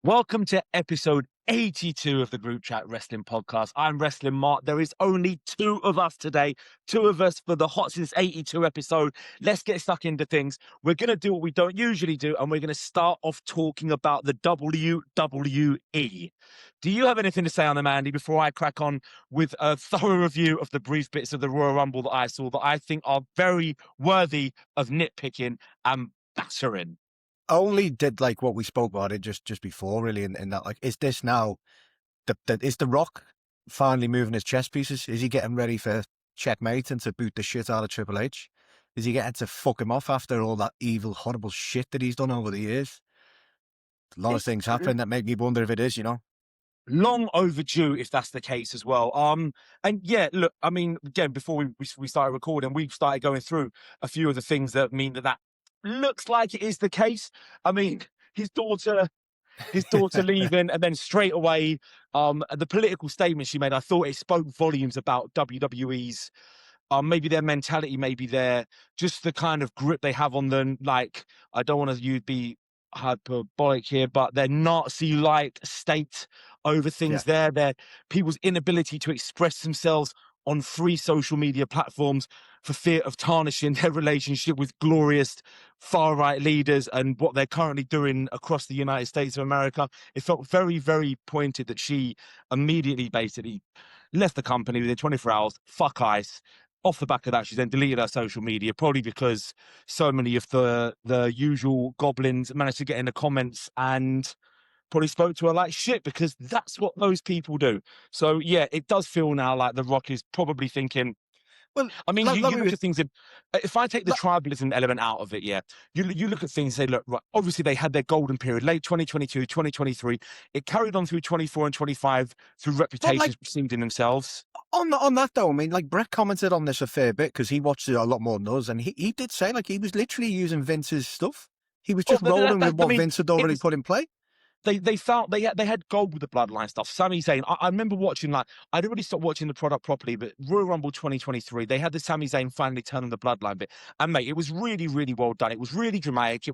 Welcome to episode 82 of the Group Chat Wrestling Podcast. I'm Wrestling Mark. There is only two of us today, two of us for the Hot Since 82 episode. Let's get stuck into things. We're going to do what we don't usually do, and we're going to start off talking about the WWE. Do you have anything to say on them, Andy, before I crack on with a thorough review of the brief bits of the Royal Rumble that I saw that I think are very worthy of nitpicking and battering? Only did like what we spoke about it just before, really, in that, like, is this now is the Rock finally moving his chess pieces? Is he getting ready for checkmate and to boot the shit out of Triple H? Is he getting to fuck him off after all that evil, horrible shit that he's done over the years? A lot of things happen that make me wonder if it is, Long overdue, if that's the case as well. And yeah, look, I mean, again, before we started recording, we started going through a few of the things that mean that looks like it is the case. I mean, his daughter leaving, and then straight away, the political statement she made, I thought it spoke volumes about WWE's, maybe their mentality, maybe just the kind of grip they have on them. Like, I don't want to be hyperbolic here, but their Nazi-like state over things their people's inability to express themselves on free social media platforms for fear of tarnishing their relationship with glorious far-right leaders and what they're currently doing across the United States of America. It felt very, very pointed that she immediately basically left the company within 24 hours, fuck ice. Off the back of that, she then deleted her social media, probably because so many of the usual goblins managed to get in the comments and probably spoke to her like shit, because that's what those people do. So yeah, it does feel now like The Rock is probably thinking, Well, I mean, you look at things, if I take the Like- tribalism element out of it, yeah, you look at things and say, look, right, obviously they had their golden period, late 2022, 2023. It carried on through 24 and 25 through reputations preceding themselves. on that though, I mean, like, Brett commented on this a fair bit because he watched it a lot more than us, and he did say, like, he was literally using Vince's stuff. He was just rolling with what Vince had already put in play. They felt they had gold with the bloodline stuff. Sami Zayn, I remember watching, like, I didn't really stop watching the product properly, but Royal Rumble 2023, they had the Sami Zayn finally turn on the bloodline bit. And mate, it was really, really well done. It was really dramatic.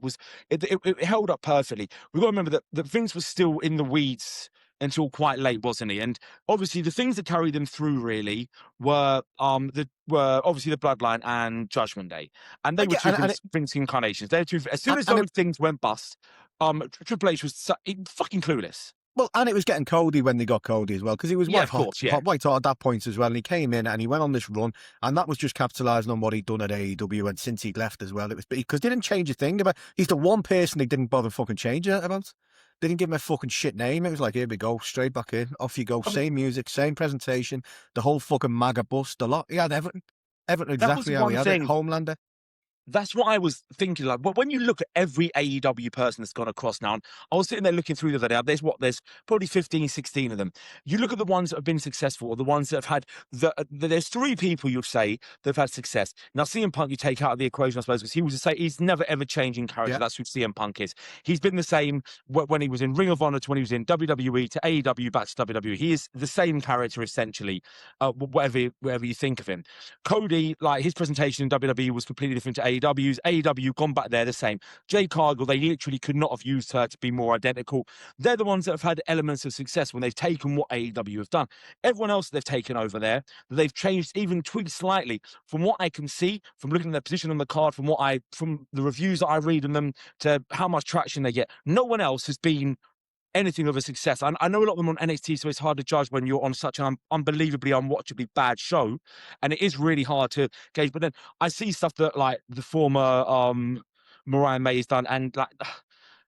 It held up perfectly. We've got to remember that Vince was still in the weeds until quite late, wasn't he? And obviously the things that carried them through really were obviously the bloodline and Judgment Day. And they were two Vince incarnations. They were two, as soon as those things went bust, Triple H was fucking clueless. Well, and it was getting Cody when they got Cody as well, because he was white hot at that point as well. And he came in and he went on this run, and that was just capitalising on what he'd done at AEW, and since he'd left as well. It was because they didn't change a thing about. He's the one person they didn't bother fucking changing it about. They didn't give him a fucking shit name. It was like, here we go, straight back in, off you go, same music, same presentation, the whole fucking MAGA bust, a lot. He had everything exactly how he had it. Homelander. That's what I was thinking. Like, but when you look at every AEW person that's gone across now, and I was sitting there looking through the other day, there's probably 15, 16 of them. You look at the ones that have been successful, or the ones that have had, there's three people you'd say that have had success. Now, CM Punk you take out of the equation, I suppose, because he's never ever changing character. Yeah. That's who CM Punk is. He's been the same when he was in Ring of Honor to when he was in WWE to AEW back to WWE. He is the same character, essentially, whatever you think of him. Cody, like, his presentation in WWE was completely different to AEW gone back there the same. Jade Cargill, they literally could not have used her to be more identical. They're the ones that have had elements of success when they've taken what AEW have done. Everyone else they've taken over there, they've changed, even tweaked slightly. From what I can see, from looking at their position on the card, from the reviews that I read on them, to how much traction they get, no one else has been anything of a success. I know a lot of them on NXT, so it's hard to judge when you're on such an unbelievably unwatchably bad show, and it is really hard to gauge. But then I see stuff that, like, the former Mariah May has done, and like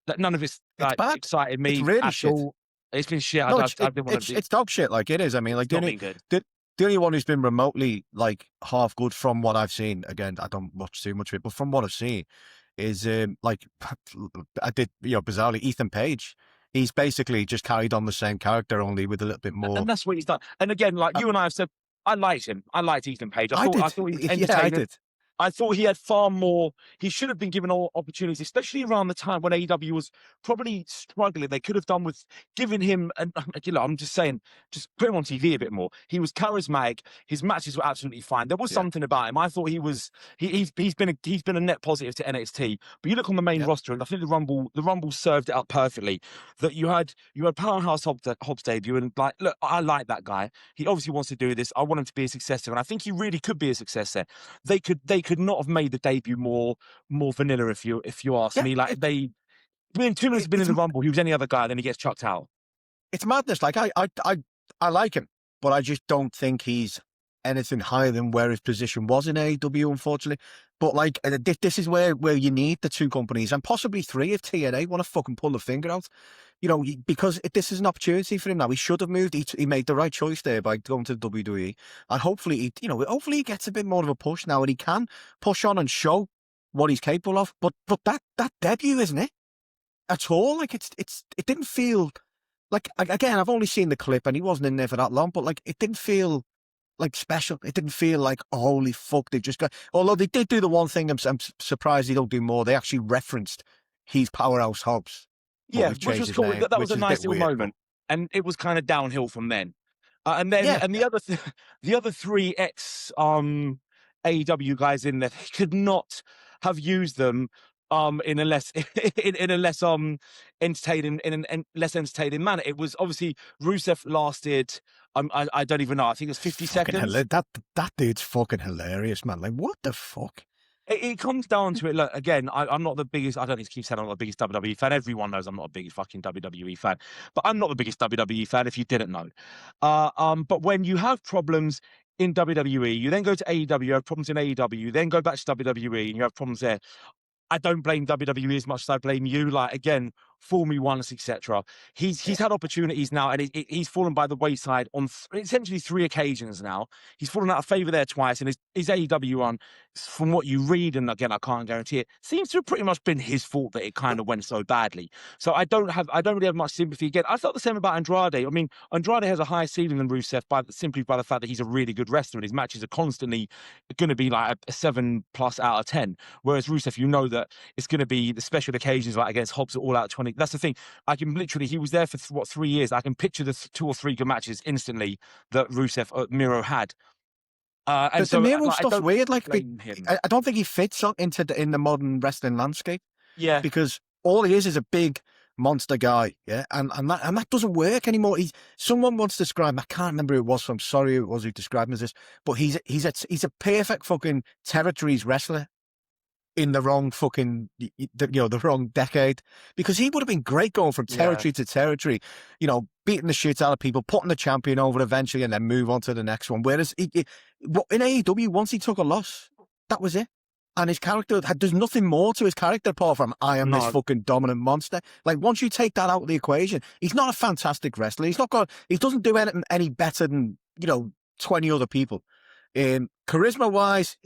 that, none of it's like excited me. It's really shit. All. It's been shit. No, it's dog shit. Like, it is. I mean, like, the only one who's been remotely, like, half good from what I've seen, again, I don't watch too much of it, but from what I've seen, is like, I did, bizarrely, Ethan Page. He's basically just carried on the same character, only with a little bit more. And that's what he's done. And again, like you and I have said, I liked him. I liked Ethan Page. I thought he was entertaining. Yeah, I did. I thought he had far more. He should have been given all opportunities, especially around the time when AEW was probably struggling. They could have done with giving him, and I'm just saying, just put him on TV a bit more. He was charismatic. His matches were absolutely fine. There was something about him. I thought he's been a net positive to NXT. But you look on the main roster, and I think the Rumble served it up perfectly. That you had Powerhouse Hobbs debut, and like, look, I like that guy. He obviously wants to do this. I want him to be a successor, and I think he really could be a successor. They could not have made the debut more vanilla, if you ask me. Like, within 2 minutes of being in the Rumble, he was any other guy, then he gets chucked out. It's madness. Like, I like him, but I just don't think he's anything higher than where his position was in AEW, unfortunately. But like, this is where you need the two companies, and possibly three if TNA want to fucking pull the finger out. You know, because this is an opportunity for him now. He should have moved. He made the right choice there by going to the WWE, and hopefully he gets a bit more of a push now, and he can push on and show what he's capable of. But that debut, isn't it? At all, like it didn't feel like, again, I've only seen the clip, and he wasn't in there for that long, but like, it didn't feel like special. It didn't feel like, oh, holy fuck, they just got. Although they did do the one thing, I'm surprised they don't do more. They actually referenced he's Powerhouse Hobbs. Yeah, which was cool. That was a nice little moment, and it was kind of downhill from then. And then the other three ex AEW guys in there, they could not have used them in a less entertaining less entertaining manner. It was obviously Rusev lasted. I don't even know. I think it was 50 seconds. That dude's fucking hilarious, man. Like, what the fuck? It comes down to it. Look, again, I'm not the biggest. I don't need to keep saying I'm not the biggest WWE fan. Everyone knows I'm not a big fucking WWE fan. But I'm not the biggest WWE fan, if you didn't know. But when you have problems in WWE, you then go to AEW, you have problems in AEW, you then go back to WWE, and you have problems there. I don't blame WWE as much as I blame you. Like, again, fool me once, etc. He's had opportunities now, and he's fallen by the wayside on essentially 3 occasions now. He's fallen out of favour there twice, and his AEW run, from what you read, and again, I can't guarantee it, seems to have pretty much been his fault that it kind of went so badly. So I don't really have much sympathy. Again, I felt the same about Andrade. I mean, Andrade has a higher ceiling than Rusev simply by the fact that he's a really good wrestler, and his matches are constantly going to be like a 7+ out of 10. Whereas Rusev, you know that it's going to be the special occasions, like against Hobbs at All Out 20. That's the thing. I can literally, he was there for 3 years. I can picture the 2 or 3 good matches instantly that Rusev Miro had. And the Miro stuff's weird. Like, I don't think he fits in the modern wrestling landscape. Yeah, because all he is a big monster guy. Yeah, and that doesn't work anymore. Someone once described, I can't remember who it was. So I'm sorry who it was who described him as this, but he's a perfect fucking territories wrestler in the wrong fucking, the wrong decade, because he would have been great going from territory to territory, beating the shit out of people, putting the champion over eventually, and then move on to the next one. Whereas in AEW, once he took a loss, that was it. And his character, there's nothing more to his character apart from, I am this fucking dominant monster. Like, once you take that out of the equation, he's not a fantastic wrestler. He doesn't do anything any better than, 20 other people. Charisma-wise,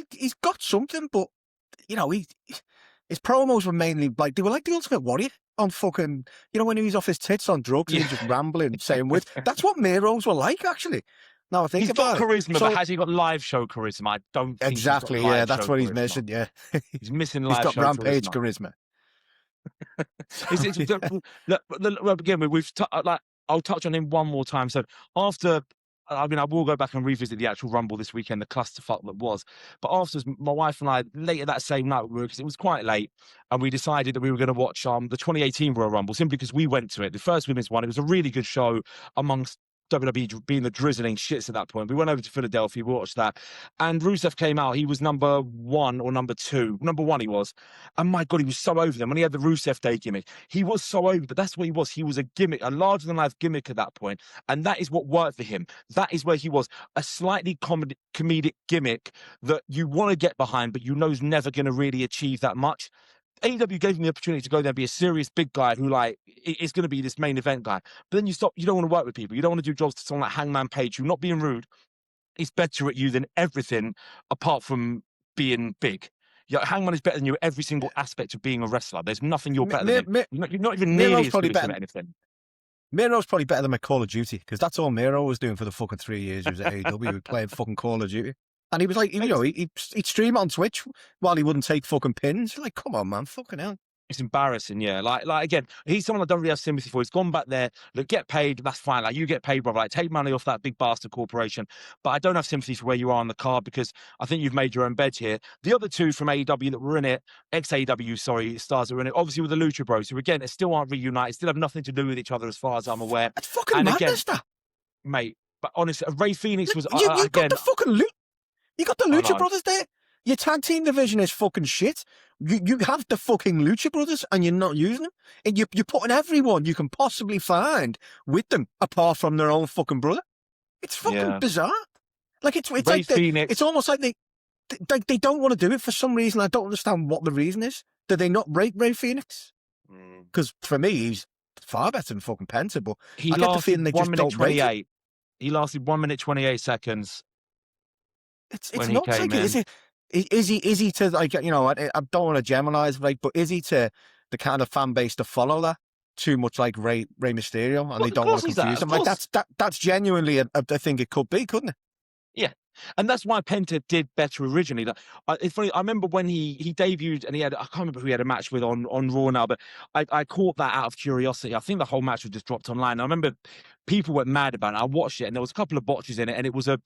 he's got something, but his promos were mainly like, they were like the Ultimate Warrior on fucking, when he was off his tits on drugs and he was just rambling, saying words. That's what Miro's were like, actually. Now I think he's got charisma, but has he got live show charisma? I don't think exactly. Yeah, that's what he's missing. Yeah, he's missing live show. He's got Rampage charisma. Again, I'll touch on him one more time. So after. I mean, I will go back and revisit the actual Rumble this weekend, the clusterfuck that was. But afterwards, my wife and I, later that same night, because it was quite late, and we decided that we were going to watch the 2018 Royal Rumble, simply because we went to it. The first women's one, it was a really good show amongst WWE being the drizzling shits at that point. We went over to Philadelphia, we watched that, and Rusev came out. He was number 1 or number 2. Number 1 he was. And my God, he was so over them. When he had the Rusev Day gimmick, he was so over, but that's what he was. He was a gimmick, a larger-than-life gimmick at that point, and that is what worked for him. That is where he was, a slightly comedic gimmick that you want to get behind, but you know is never going to really achieve that much. AEW gave him the opportunity to go there and be a serious big guy who is going to be this main event guy. But then you don't want to work with people. You don't want to do jobs to someone like Hangman Page, who, not being rude, is better at you than everything apart from being big. Hangman is better than you at every single aspect of being a wrestler. There's nothing you're better than him. You're not even nearly as good at anything. Miro's probably better than my Call of Duty, because that's all Miro was doing for the fucking 3 years he was at AEW, playing fucking Call of Duty. And he was like, he'd stream it on Twitch while he wouldn't take fucking pins. Like, come on, man, fucking hell. It's embarrassing, yeah. Like again, he's someone I don't really have sympathy for. He's gone back there. Look, get paid. That's fine. Like, you get paid, brother. Like, take money off that big bastard corporation. But I don't have sympathy for where you are on the card, because I think you've made your own bed here. The other two from AEW that were in it, ex-AEW, sorry, stars that were in it, obviously with the Lucha Bros, who again still aren't reunited, still have nothing to do with each other as far as I'm aware. That's fucking madness, that. Mate, but honestly, Ray Phoenix was you again. Got the fucking you got the Lucha Brothers there. Your tag team division is fucking shit. You have the fucking Lucha Brothers and you're not using them. And you're putting everyone you can possibly find with them, apart from their own fucking brother. It's fucking bizarre. Like, it's like it's almost like they don't want to do it for some reason. I don't understand what the reason is. Do they not rate Ray Phoenix? Because for me, he's far better than fucking Penta, but I get the feeling they just don't rate it. He lasted 1 minute 28 seconds. It's not like it, is he to, like, I don't want to generalize, right, but is he to the kind of fan base to follow that too much, like Rey Mysterio, and they don't want to confuse him? Like, that's genuinely a thing it could be, couldn't it? Yeah. And that's why Penta did better originally. It's funny, I remember when he debuted, and I can't remember who he had a match with on Raw now, but I caught that out of curiosity. I think the whole match was just dropped online. I remember people were mad about it. I watched it, and there was a couple of botches in it, and it was a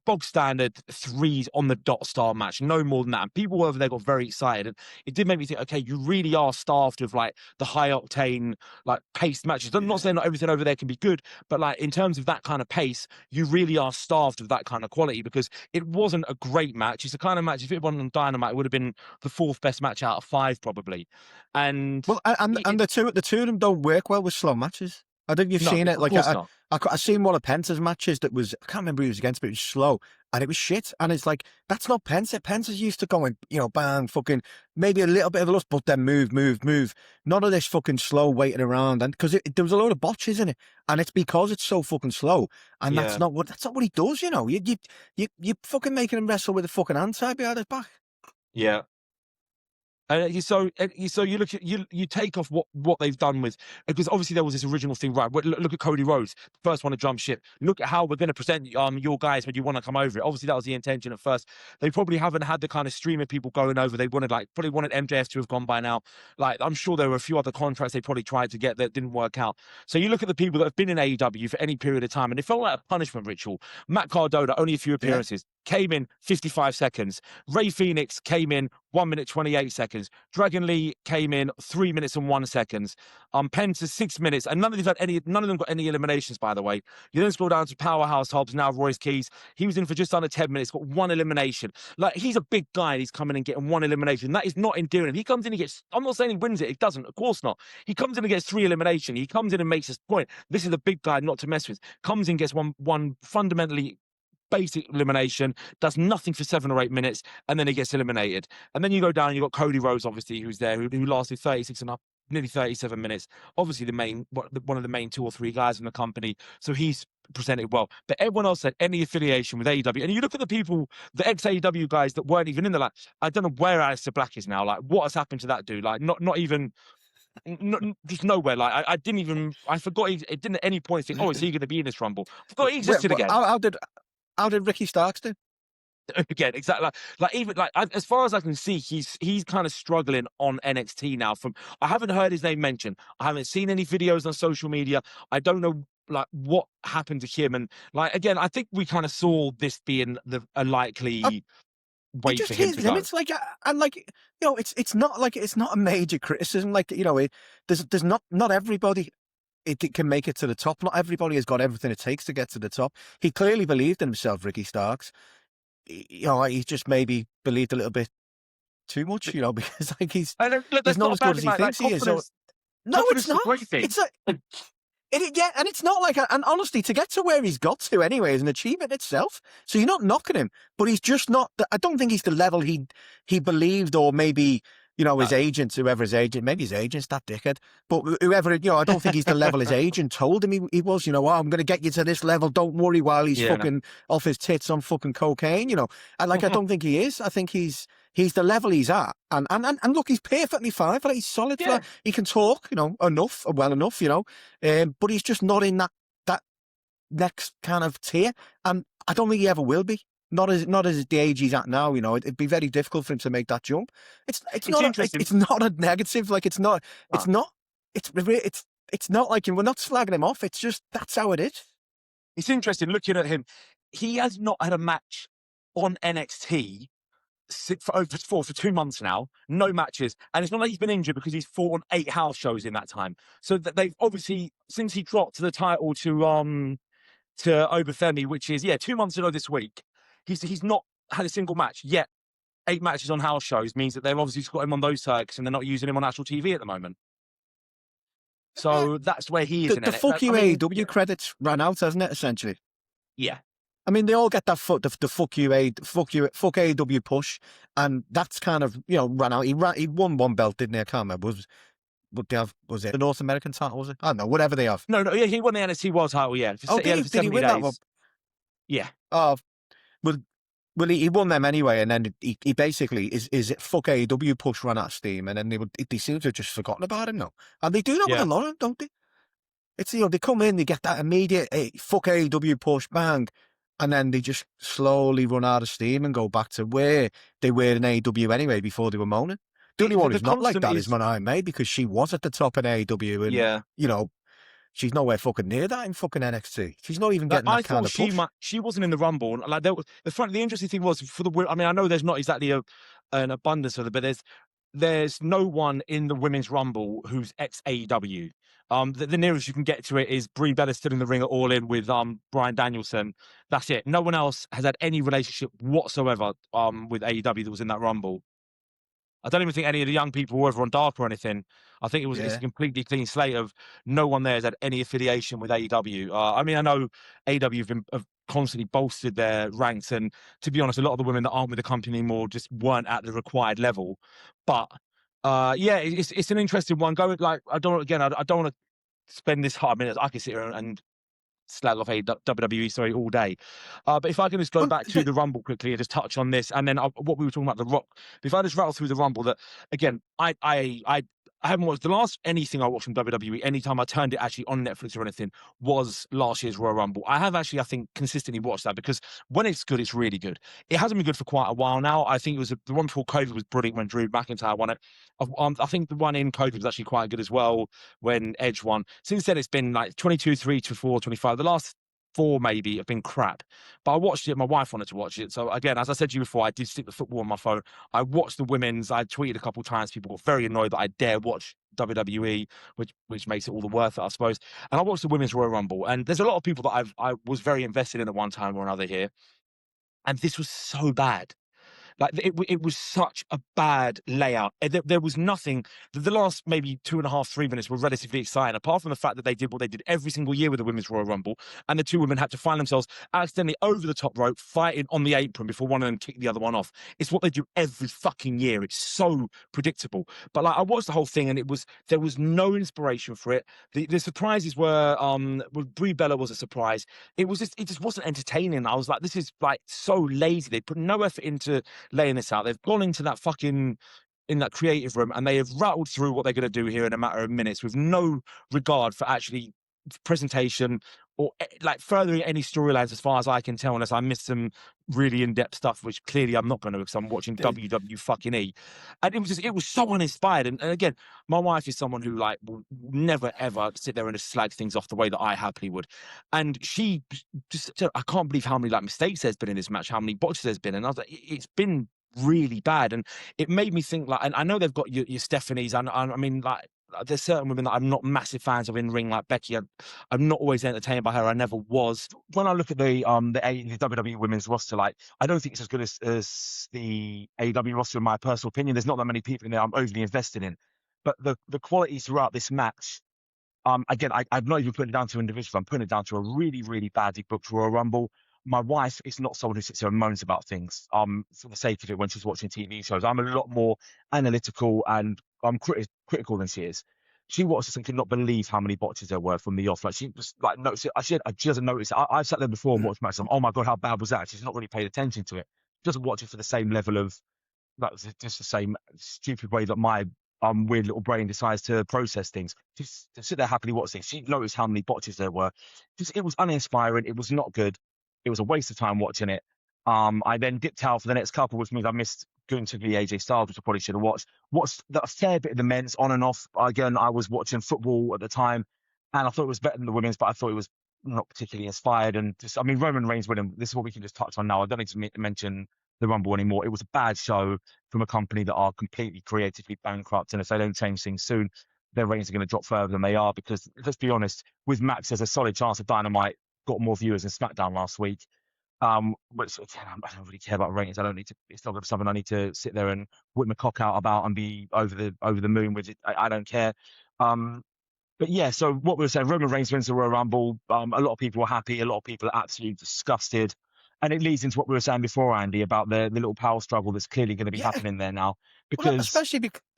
bog standard 3s on the dot style match, no more than that. And people over there got very excited, and it did make me think, okay, you really are starved of like the high octane, like paced matches. I'm not saying not everything over there can be good, but like in terms of that kind of pace, you really are starved of that kind of quality, because it wasn't a great match. It's the kind of match, if it wasn't on Dynamite, it would have been the 4th best match out of 5 probably. And the two of them don't work well with slow matches. I think you've seen it. Like, I seen one of Penta's matches that was, I can't remember who he was against, but it was slow and it was shit. And it's like, that's not Penta. Penta's used to going, bang, fucking, maybe a little bit of a lust, but then move. None of this fucking slow waiting around. And because there was a load of botches in it, and it's because it's so fucking slow. And that's not what he does. You fucking making him wrestle with a fucking hand tied behind his back. Yeah. So you look at you take off what they've done with, because obviously there was this original thing, right? Look at Cody Rhodes, first one to jump ship. Look at how we're going to present your guys when you want to come over it. Obviously that was the intention at first. They probably haven't had the kind of stream of people going over. They probably wanted MJF to have gone by now. Like, I'm sure there were a few other contracts they probably tried to get that didn't work out. So you look at the people that have been in AEW for any period of time, and it felt like a punishment ritual. Matt Cardona, only a few appearances. Came in 55 seconds. Ray Phoenix came in 1 minute 28 seconds. Dragon Lee came in 3 minutes and 1 second. Penta 6 minutes, and none of them got any eliminations, by the way. You then scroll down to Powerhouse Hobbs, now Royce Keys. He was in for just under 10 minutes, got 1 elimination. Like, he's a big guy, and he's coming and getting 1 elimination. That is not endearing. He comes in and gets, I'm not saying he wins it, he doesn't, of course not. He comes in and gets 3 elimination. He comes in and makes his point. This is a big guy not to mess with. Comes in, gets one fundamentally basic elimination, does nothing for 7 or 8 minutes, and then he gets eliminated. And then you go down, you've got Cody Rhodes, obviously, who's there, who lasted 36 and up, nearly 37 minutes. Obviously one of the main 2 or 3 guys in the company, so he's presented well. But everyone else had any affiliation with AEW. And you look at the people, the ex-AEW guys that weren't even in the, like, I don't know where Aleister Black is now. Like, what has happened to that dude? Like, not even... just nowhere. Like, I forgot it didn't at any point think, oh, is he going to be in this Rumble? I forgot he existed again. How did Ricky Starks do? Again, exactly. Like even like as far as I can see, he's kind of struggling on NXT now. I haven't heard his name mentioned. I haven't seen any videos on social media. I don't know like what happened to him. And like again, I think we kind of saw this being a likely way for him to go. It's like, and like, it's not a major criticism. Like, there's not everybody. It can make it to the top. Not everybody has got everything it takes to get to the top. He clearly believed in himself, Ricky Starks. He just maybe believed a little bit too much, because like he's not as good as he thinks he is. So, no, it's not. It's and it's not like, and honestly, to get to where he's got to anyway is an achievement itself. So you're not knocking him, but he's just not. I don't think he's the level he believed, or maybe. His agent, whoever his agent, maybe his agent's that dickhead, but whoever, I don't think he's the level his agent told him he was, I'm going to get you to this level, don't worry, while he's fucking off his tits on fucking cocaine, and like, I don't think he is. I think he's the level he's at, and look, he's perfectly fine for that. He's solid for that. He can talk, well enough, but he's just not in that next kind of tier, and I don't think he ever will be. Not as the age he's at now. You know, it'd be very difficult for him to make that jump. It's not interesting. it's not a negative. Like it's not it's not it's not like we're not slagging him off. It's just that's how it is. It's interesting looking at him. He has not had a match on NXT for 2 months now, no matches, and it's not like he's been injured because he's fought on 8 house shows in that time. So that they've obviously, since he dropped the title to Obafemi, which is 2 months ago this week, he's not had a single match yet. 8 matches on house shows means that they've obviously got him on those circuits and they're not using him on actual TV at the moment. So that's where he is. The fuck you AEW credits ran out, hasn't it? Essentially. Yeah. I mean, they all get that the fuck AEW push, and that's kind of ran out. He won one belt, didn't he? I can't remember. Was it the North American title? Was it? I don't know. Whatever they have. No. Yeah, he won the NXT World title. Yeah. Did he win that one? Yeah. Oh, well, he won them anyway, and then he basically is it fuck AEW push ran out of steam, and then they seem to have just forgotten about him now, and they do that with a lot of them, don't they? It's they come in, they get that immediate fuck AEW push, bang. And then they just slowly run out of steam and go back to where they were in AEW anyway before they were moaning. The only one who's not like that is Mariah May, because she was at the top in AEW, and she's nowhere fucking near that in fucking NXT. She's not even getting that kind of push. She wasn't in the Rumble. Like the interesting thing was for the. I mean, I know there's not exactly an abundance of it, but there's no one in the Women's Rumble who's ex-AEW. The nearest you can get to it is Brie Bella still in the ring at All In with Bryan Danielson. That's it. No one else has had any relationship whatsoever with AEW that was in that Rumble. I don't even think any of the young people were ever on Dark or anything. I think it's a completely clean slate of no one there has had any affiliation with AEW. I mean, I know AEW have constantly bolstered their ranks, and to be honest, a lot of the women that aren't with the company anymore just weren't at the required level. But it's an interesting one. I don't want to spend this hard minutes. I can sit here and slag off WWE all day. But if I can just go back to the Rumble quickly and just touch on this, and then what we were talking about, The Rock. If I just rattle through the Rumble, that again, I haven't watched the last anything I watched from WWE. Anytime I turned it actually on Netflix or anything was last year's Royal Rumble. I have actually, I think, consistently watched that because when it's good, it's really good. It hasn't been good for quite a while now. I think it was the one before COVID was brilliant when Drew McIntyre won it. I think the one in COVID was actually quite good as well when Edge won. Since then, it's been like 22, 3, 24, 25. The last 4 maybe have been crap, but I watched it. My wife wanted to watch it, so again, as I said to you before, I did stick the football on my phone. I watched the women's. I tweeted a couple of times. People got very annoyed that I dare watch WWE, which makes it all the worth it, I suppose. And I watched the women's Royal Rumble, and there's a lot of people that I was very invested in at one time or another here, and this was so bad. Like it was such a bad layout. There was nothing. The last maybe 2.5, 3 minutes were relatively exciting, apart from the fact that they did what they did every single year with the Women's Royal Rumble, and the 2 women had to find themselves accidentally over the top rope, fighting on the apron before one of them kicked the other one off. It's what they do every fucking year. It's so predictable. But like I watched the whole thing, and there was no inspiration for it. The surprises were Brie Bella was a surprise. It just wasn't entertaining. I was like, this is like so lazy. They put no effort into laying this out. They've gone into that in that creative room, and they have rattled through what they're going to do here in a matter of minutes with no regard for actually presentation or like furthering any storylines as far as I can tell, unless I missed some really in-depth stuff, which clearly I'm not going to, because I'm watching WWE. And it was so uninspired. And again, my wife is someone who like will never ever sit there and just slag things off the way that I happily would. And she just, I can't believe how many like mistakes there's been in this match, how many botches there's been. And I was like, it's been really bad. And it made me think like, and I know they've got your Stephanies, and I mean like, there's certain women that I'm not massive fans of in ring, like Becky. I'm not always entertained by her. I never was. When I look at the WWE women's roster, like I don't think it's as good as the AEW roster in my personal opinion. There's not that many people in there I'm overly invested in, but the quality throughout this match. Again, I'm not even putting it down to individuals. I'm putting it down to a really, really badly booked Royal Rumble. My wife is not someone who sits there and moans about things for the sake of it when she's watching TV shows. I'm a lot more analytical and critical than she is. She watches and could not believe how many botches there were from the off. Like she just like noticed it. She doesn't notice it. I've sat there before and watched matches. Oh my God, how bad was that? She's not really paid attention to it. She doesn't watch it for the same level of that was just the same stupid way that my weird little brain decides to process things. Just to sit there happily watching. She noticed how many botches there were. It was uninspiring. It was not good. It was a waste of time watching it. I then dipped out for the next couple, which means I missed Gunther v AJ Styles, which I probably should have watched. Watched a fair bit of the men's on and off. Again, I was watching football at the time, and I thought it was better than the women's, but I thought it was not particularly inspired. And just, I mean, Roman Reigns winning. This is what we can just touch on now. I don't need to mention the Rumble anymore. It was a bad show from a company that are completely creatively bankrupt, and if they don't change things soon, their ratings are going to drop further than they are. Because let's be honest, with Max, there's a solid chance of Dynamite got more viewers than SmackDown last week. Which again, I don't really care about ratings. I don't need to. It's not something I need to sit there and whip my cock out about and be over the moon with it. I don't care. But yeah, so what we were saying, Roman Reigns wins the Royal Rumble. A lot of people are happy. A lot of people are absolutely disgusted. And it leads into what we were saying before, Andy, about the little power struggle that's clearly going to be happening there now. Because well,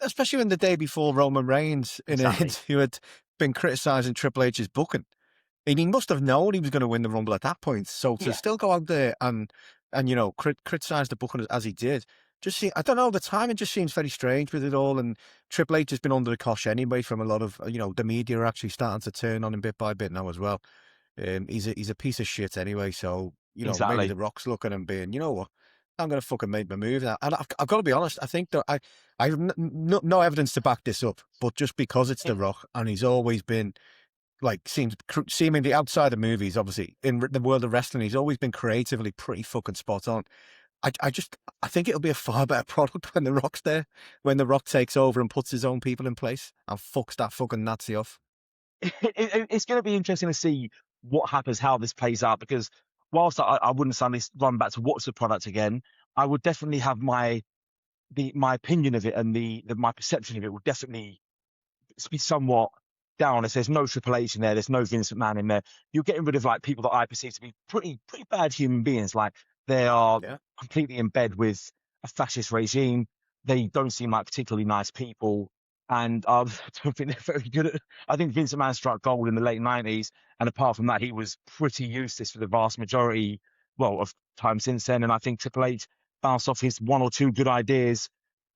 especially when the day before Roman Reigns in an interview had been criticising Triple H's booking. And he must have known he was going to win the Rumble at that point. So to still go out there and criticise the booking as he did, I don't know, the timing just seems very strange with it all. And Triple H has been under the cosh anyway from a lot of, the media are actually starting to turn on him bit by bit now as well. He's a piece of shit anyway. So, maybe The Rock's looking and being, you know what, I'm going to fucking make my move now. And I've got to be honest, I think that I have no evidence to back this up, but just because it's The Rock and he's always been, seems seemingly outside of movies, obviously, in the world of wrestling, he's always been creatively pretty fucking spot on. I think it'll be a far better product when The Rock's there, when The Rock takes over and puts his own people in place and fucks that fucking Nazi off. It's going to be interesting to see what happens, how this plays out, because whilst I wouldn't suddenly run back to watch the product again, I would definitely have my opinion of it and my perception of it would definitely be somewhat down. As there's no Triple H in there, there's no Vince McMahon in there. You're getting rid of people that I perceive to be pretty bad human beings. They are completely in bed with a fascist regime. They don't seem like particularly nice people, and I don't think they're very good at. I think Vince McMahon struck gold in the late '90s, and apart from that, he was pretty useless for the vast majority, of time since then. And I think Triple H bounced off his one or two good ideas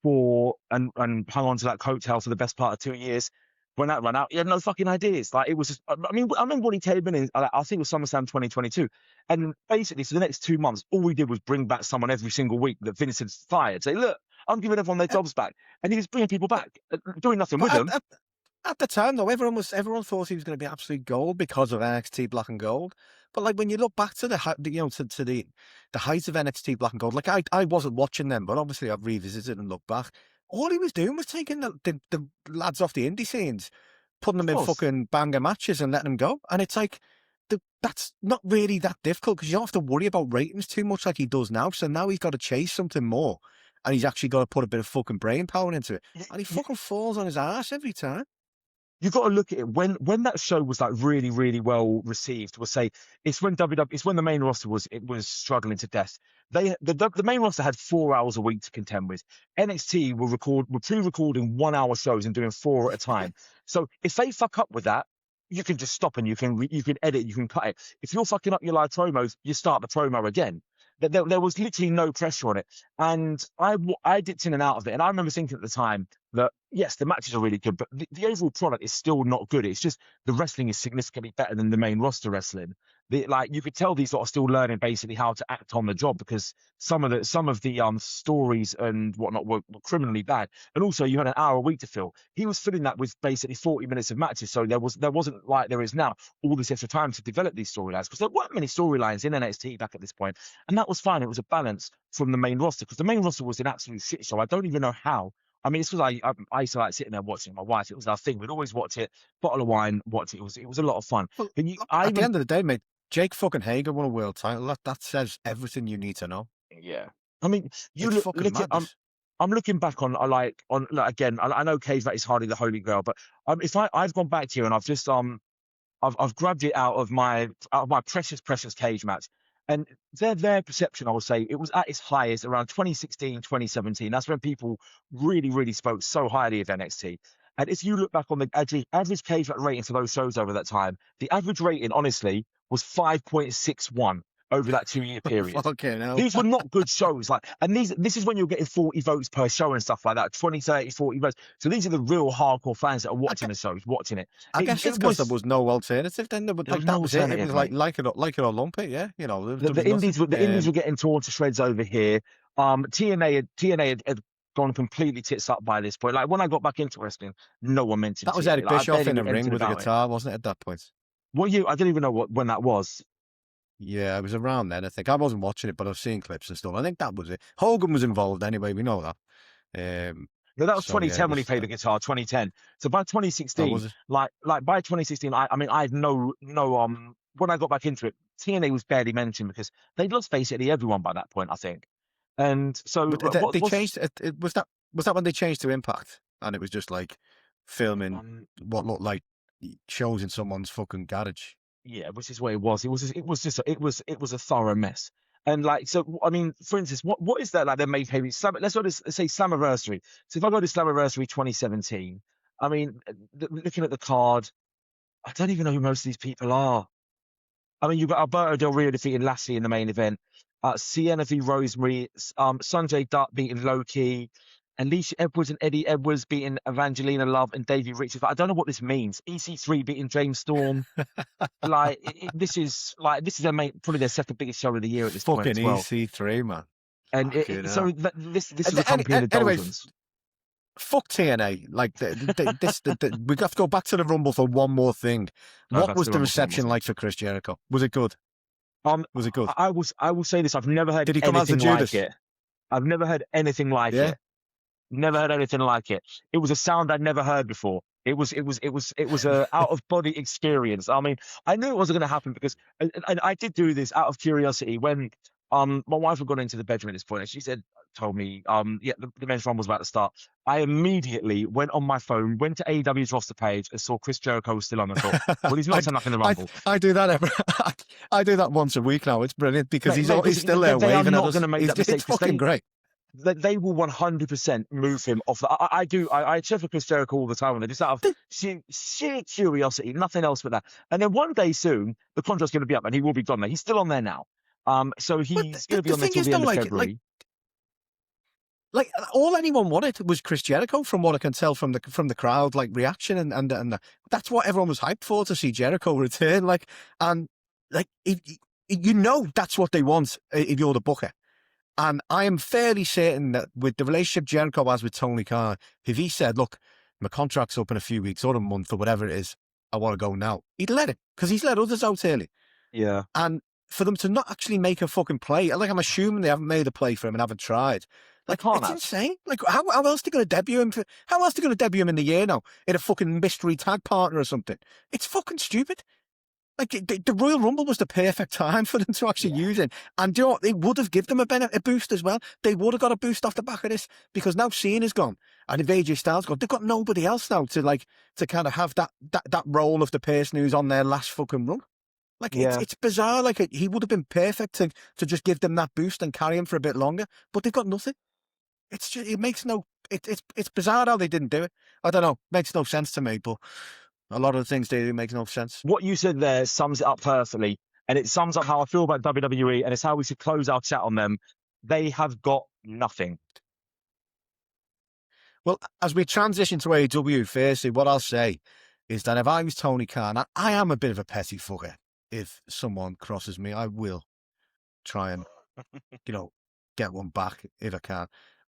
and hung on to that coattail for the best part of 2 years. When that ran out, he had no fucking ideas. It was just, I remember when he came in, I think it was SummerSlam 2022. And basically, for the next 2 months, all we did was bring back someone every single week that Vince had fired. Say, look, I'm giving everyone their jobs back. And he was bringing people back, doing nothing with them. At the time, though, everyone thought he was going to be absolute gold because of NXT Black and Gold. But when you look back to the height of NXT Black and Gold, I wasn't watching them, but obviously I've revisited and looked back. All he was doing was taking the lads off the indie scenes, putting them in fucking banger matches and letting them go. And it's that's not really that difficult because you don't have to worry about ratings too much like he does now. So now he's got to chase something more and he's actually got to put a bit of fucking brain power into it. And he fucking falls on his ass every time. You've got to look at it when that show was really, really well received. We'll say it's when it's when the main roster was struggling to death. The main roster had 4 hours a week to contend with. NXT were pre-recording 1 hour shows and doing 4 at a time. So if they fuck up with that, you can just stop and you can edit, you can cut it. If you're fucking up your live promos, you start the promo again. There was literally no pressure on it. And I dipped in and out of it. And I remember thinking at the time that, yes, the matches are really good, but the overall product is still not good. It's just the wrestling is significantly better than the main roster wrestling. You could tell these lot are still learning basically how to act on the job because some of the stories and whatnot were criminally bad. And also you had an hour a week to fill. He was filling that with basically 40 minutes of matches. So there wasn't like there is now all this extra time to develop these storylines because there weren't many storylines in NXT back at this point. And that was fine. It was a balance from the main roster because the main roster was an absolute shit show. I don't even know how. I mean, this was I used to like sitting there watching my wife. It was our thing. We'd always watch it, bottle of wine, watch it. It was a lot of fun. Well, at the end of the day, mate, Jake fucking Hager won a world title. That says everything you need to know. Yeah, I mean, look at, I'm looking back on again. I know Cage Match is hardly the holy grail, but if I've gone back to you and I've just I've grabbed it out of my precious Cage Match. And their perception, I would say, it was at its highest around 2016, 2017. That's when people really, really spoke so highly of NXT. And if you look back on the average Cage Match rating for those shows over that time, the average rating, honestly, was 5.61 over that 2-year period. Fucking hell. These were not good shows. Like, and this is when you're getting 40 votes per show and stuff like that, 20, 30, 40 votes. So these are the real hardcore fans that are watching the shows, watching it. I guess it's because there was no alternative then. There was no alternative. It was like it or lump it, yeah. You know, the indies were getting torn to shreds over here. TNA had gone completely tits up by this point. Like when I got back into wrestling, no one mentioned that was TNA. Eric Bischoff in the ring with a about guitar, wasn't it, at that point? I didn't even know when that was. Yeah, it was around then, I think. I wasn't watching it, but I've seen clips and stuff. I think that was it. Hogan was involved anyway, we know that. No, that was 2010 when he played the guitar, 2010. So by 2016, like by 2016, I mean, I had no when I got back into it, TNA was barely mentioned because they'd lost basically everyone by that point, I think. And so they changed. Was that when they changed to Impact, and it was just like filming what looked like shows in someone's fucking garage. Yeah, which is what it was. It was a thorough mess. And like, so I mean, for instance, what is that like their main pay? Let's say Slammiversary. So if I go to Slammiversary 2017, I mean, looking at the card, I don't even know who most of these people are. I mean, you've got Alberto Del Rio defeating Lashley in the main event. Sienna v. Rosemary, Sanjay Dutt beating Loki, Alicia Edwards and Eddie Edwards beating Evangelina Love and Davey Richards. I don't know what this means. EC3 beating James Storm. This is probably their second biggest show of the year at this point as well. Fucking EC3, man. And this is a company in the doldrums. Fuck TNA. Like we have to go back to the Rumble for one more thing. What was the reception like for Chris Jericho? Was it good? Was it good? I will say this. I've never heard Did he come anything as the Judas? like it. I've never heard anything like it. Never heard anything like it. It was a sound I'd never heard before. It was a out of body experience. I mean, I knew it wasn't going to happen because I did do this out of curiosity when my wife had gone into the bedroom at this point and she told me the men's run was about to start. I immediately went on my phone, went to AEW's roster page and saw Chris Jericho was still on. I thought, well, he's not turned up in the Rumble. I do that I do that once a week now. It's brilliant because he's still there waving at us. It's fucking great. They will 100% move him off. I cheer for Chris Jericho all the time, and just out of sheer curiosity, nothing else but that. And then one day soon, the contract's going to be up, and he will be gone there. He's still on there now, so he's going to be on there till the end of February. Like all anyone wanted was Chris Jericho, from what I can tell from the crowd, like reaction, and that's what everyone was hyped for, to see Jericho return. That's what they want if you're the booker. And I am fairly certain that with the relationship Jericho has with Tony Khan, if he said, look, my contract's up in a few weeks or a month or whatever it is, I want to go now, he'd let it, because he's let others out early. Yeah. And for them to not actually make a fucking play, like I'm assuming they haven't made a play for him and haven't tried. Like, it's insane. Like, how else are they going to debut him? How else are they going to debut him in the year now? In a fucking mystery tag partner or something? It's fucking stupid. Like, the Royal Rumble was the perfect time for them to actually use it. And you know what? They would have given them a boost as well. They would have got a boost off the back of this, because now Cena's gone and if AJ Styles gone, they've got nobody else now to kind of have that role of the person who's on their last fucking run. Like, it's bizarre. Like, he would have been perfect to just give them that boost and carry him for a bit longer, but they've got nothing. It's just, it makes no, it's bizarre how they didn't do it. I don't know. Makes no sense to me, but a lot of the things they do makes no sense. What you said there sums it up perfectly, and it sums up how I feel about WWE, and it's how we should close our chat on them. They have got nothing. Well, as we transition to AEW, firstly, what I'll say is that if I was Tony Khan, I am a bit of a petty fucker. If someone crosses me, I will try and, get one back if I can.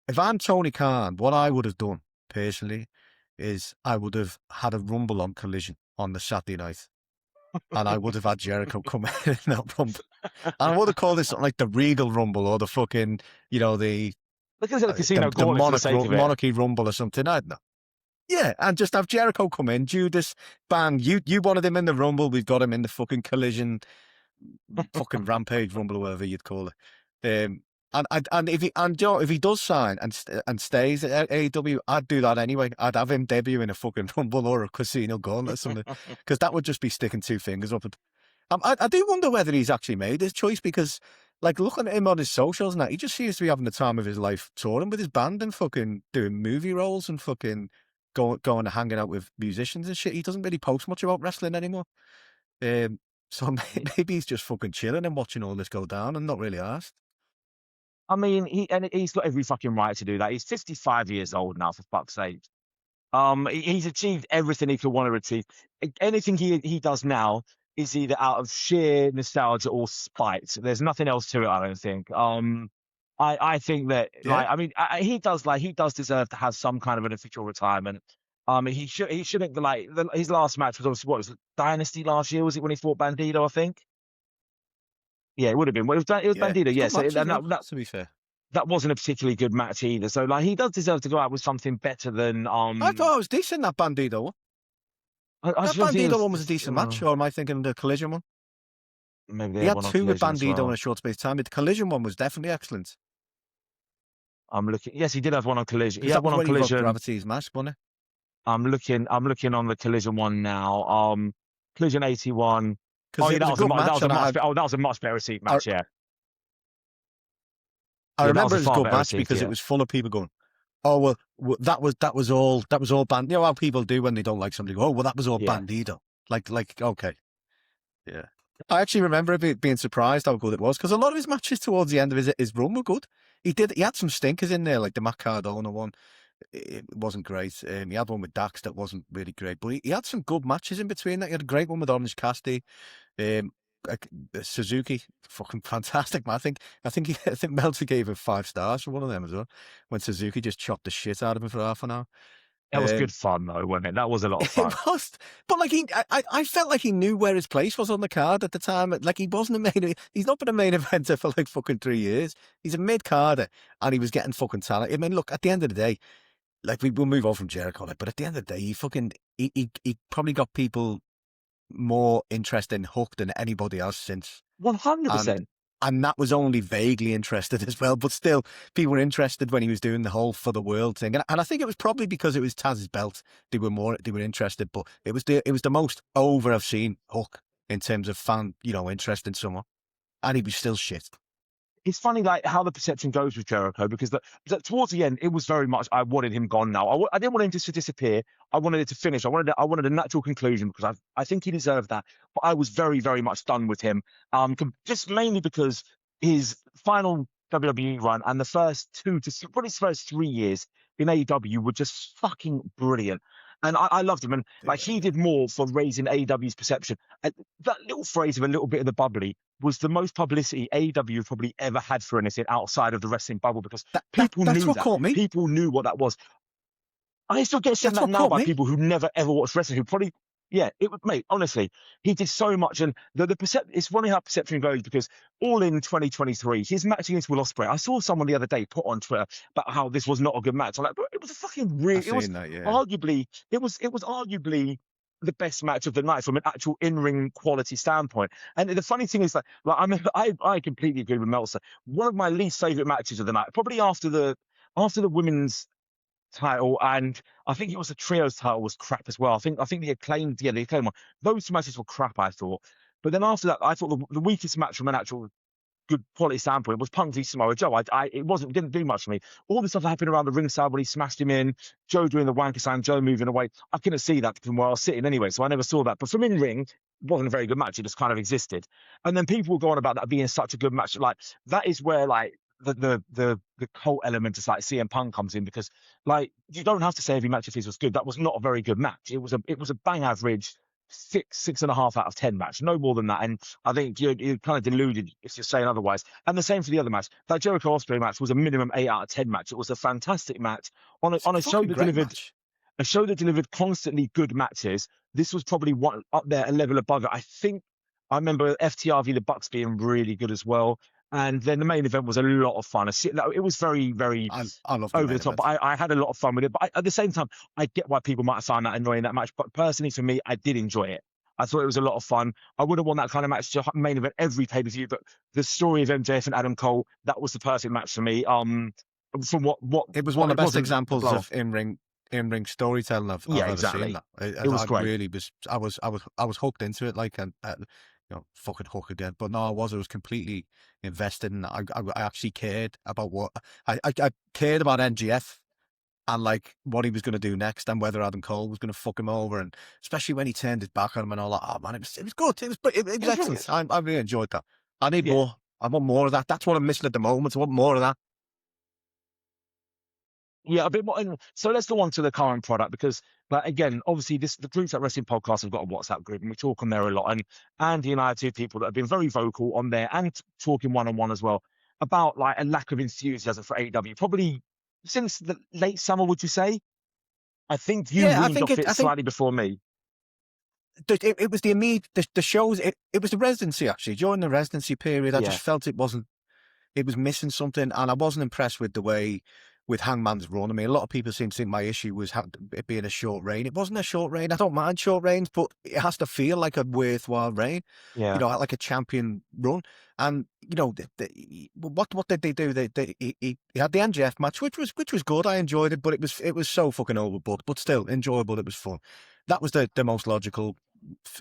If I'm Tony Khan, what I would have done, personally, is I would have had a Rumble on Collision on the Saturday night. And I would have had Jericho come in that Rumble. And I would have called it something like the Regal Rumble or the fucking, the Monarchy Rumble or something. I don't know. Yeah, and just have Jericho come in, Judas, bang, you wanted him in the Rumble, we've got him in the fucking Collision, fucking Rampage Rumble or whatever you'd call it. And if he does sign and stays at AEW, I'd do that anyway. I'd have him debut in a fucking Rumble or a Casino Gauntlet or something, because that would just be sticking two fingers up. I do wonder whether he's actually made his choice, because, like, looking at him on his socials and that, he just seems to be having the time of his life touring with his band and fucking doing movie roles and fucking going and hanging out with musicians and shit. He doesn't really post much about wrestling anymore. So maybe he's just fucking chilling and watching all this go down and not really asked. I mean, he's got every fucking right to do that. He's 55 years old now, for fuck's sake. He's achieved everything he could want to achieve. Anything he does now is either out of sheer nostalgia or spite. There's nothing else to it, I don't think. I think that, Yeah. like, I mean, he does deserve to have some kind of an official retirement. He shouldn't, like, his last match was obviously, what was it, Dynasty last year? Was it when he fought Bandido? I think. Yeah, it would have been. Well, it was Bandido. Yeah, so to be fair, that wasn't a particularly good match either. So, like, he does deserve to go out with something better than. I thought it was decent, that Bandido one. That Bandido one was a decent match, or am I thinking of the Collision one? Maybe he had two with Bandido well. in a short space of time. The Collision one was definitely excellent. I'm looking. Yes, he did have one on Collision. He had one on Collision. Gravity's match, wasn't it? I'm looking on the Collision one now. Collision 81. Oh, yeah, that was a much better seat match. Yeah. I remember it was a good match because it was full of people going, "Oh well, that was all Bandido." You know how people do when they don't like somebody. Go, "Oh well, that was all Bandido." Like okay, yeah. I actually remember being surprised how good it was because a lot of his matches towards the end of his run were good. He had some stinkers in there, like the Matt Cardona one. It wasn't great. He had one with Dax that wasn't really great, but he had some good matches in between that. He had a great one with Orange Cassidy. Suzuki, fucking fantastic, man. I think Meltzer gave him 5 stars for one of them as well. When Suzuki just chopped the shit out of him for half an hour. That was good fun though, wasn't it? That was a lot of fun. It was, but like I felt like he knew where his place was on the card at the time. Like he's not been a main eventer for like fucking 3 years. He's a mid carder, and he was getting fucking talent. I mean, look, at the end of the day, like we'll move on from Jericho, but at the end of the day, he probably got people more interested in Hook than anybody else since. 100%. And that was only vaguely interested as well, but still, people were interested when he was doing the whole for the world thing, and I think it was probably because it was Taz's belt. They were interested, but it was the most over I've seen Hook in terms of fan, interest in someone, and he was still shit. It's funny, like, how the perception goes with Jericho, because towards the end, it was very much, I wanted him gone now. I didn't want him just to disappear. I wanted it to finish. I wanted a natural conclusion because I think he deserved that. But I was very, very much done with him. Just mainly because his final WWE run and the first probably his first 3 years in AEW were just fucking brilliant. And I loved him. And like he did more for raising AEW's perception. And that little phrase of a little bit of the bubbly was the most publicity AEW probably ever had for anything outside of the wrestling bubble, because people knew that. Caught me. People knew what that was. I still get sent that now by people who never ever watched wrestling, who probably, mate, honestly, he did so much. And it's funny how perception goes, because all in 2023, his match against Will Ospreay, I saw someone the other day put on Twitter about how this was not a good match. I'm like, but it was a fucking real, arguably the best match of the night from an actual in-ring quality standpoint. And the funny thing is that, I completely agree with Meltzer. One of my least favorite matches of the night, probably after the women's title, and I think it was the trios title, was crap as well. I think the acclaimed one. Those 2 matches were crap, I thought. But then after that, I thought the weakest match from an actual good quality standpoint was Punk v Samoa Joe. It didn't do much for me. All the stuff that happened around the ringside when he smashed him in, Joe doing the wanker sign, Joe moving away, I couldn't see that from where I was sitting anyway, so I never saw that. But from in ring, it wasn't a very good match. It just kind of existed. And then people were going about that being such a good match. Like, that is where, like, the cult element of like CM Punk comes in, because like you don't have to say every match of his was good. That was not a very good match. It was a bang average 6.5 out of 10 match, no more than that. And I think you're kind of deluded if you're saying otherwise. And the same for the other match. That Jericho Ospreay match was a minimum 8 out of 10 match. It was a fantastic match on a show that delivered match. A show that delivered constantly good matches. This was probably one up there, a level above it. I remember FTR v the Bucks being really good as well. And then the main event was a lot of fun. It was very, very over the top. But I had a lot of fun with it. But at the same time, I get why people might find that annoying, that match. But personally, for me, I did enjoy it. I thought it was a lot of fun. I would have won that kind of match to main event every pay-per-view. But the story of MJF and Adam Cole, that was the perfect match for me. From what it was one of the best examples of in-ring storytelling I've ever seen. That it was great. Really I was hooked into it, like, and fucking Hook again. But no, I was completely invested, and I actually cared about what I cared about MJF and like what he was going to do next, and whether Adam Cole was going to fuck him over, and especially when he turned his back on him and all that. Oh man, it was good. It was excellent. I really enjoyed that. I need more. I want more of that. That's what I'm missing at the moment. I want more of that. Yeah, a bit more. So let's go on to the current product because, like, again, obviously, the Groupchat Wrestling Podcast have got a WhatsApp group and we talk on there a lot. And Andy and I are two people that have been very vocal on there and talking one-on-one as well about like a lack of enthusiasm for AEW. Probably since the late summer, would you say? I think you weaned off it slightly before me. It was the immediate, the shows, it was the residency actually. During the residency period, I just felt it was missing something, and I wasn't impressed with the way with Hangman's run. I mean, a lot of people seem to think my issue was it being a short reign. It wasn't a short reign. I don't mind short reigns, but it has to feel like a worthwhile reign. Yeah. You know, like a champion run. And you know, what did they do? He had the MJF match, which was good. I enjoyed it, but it was so fucking overbooked, but still enjoyable. It was fun. That was the most logical,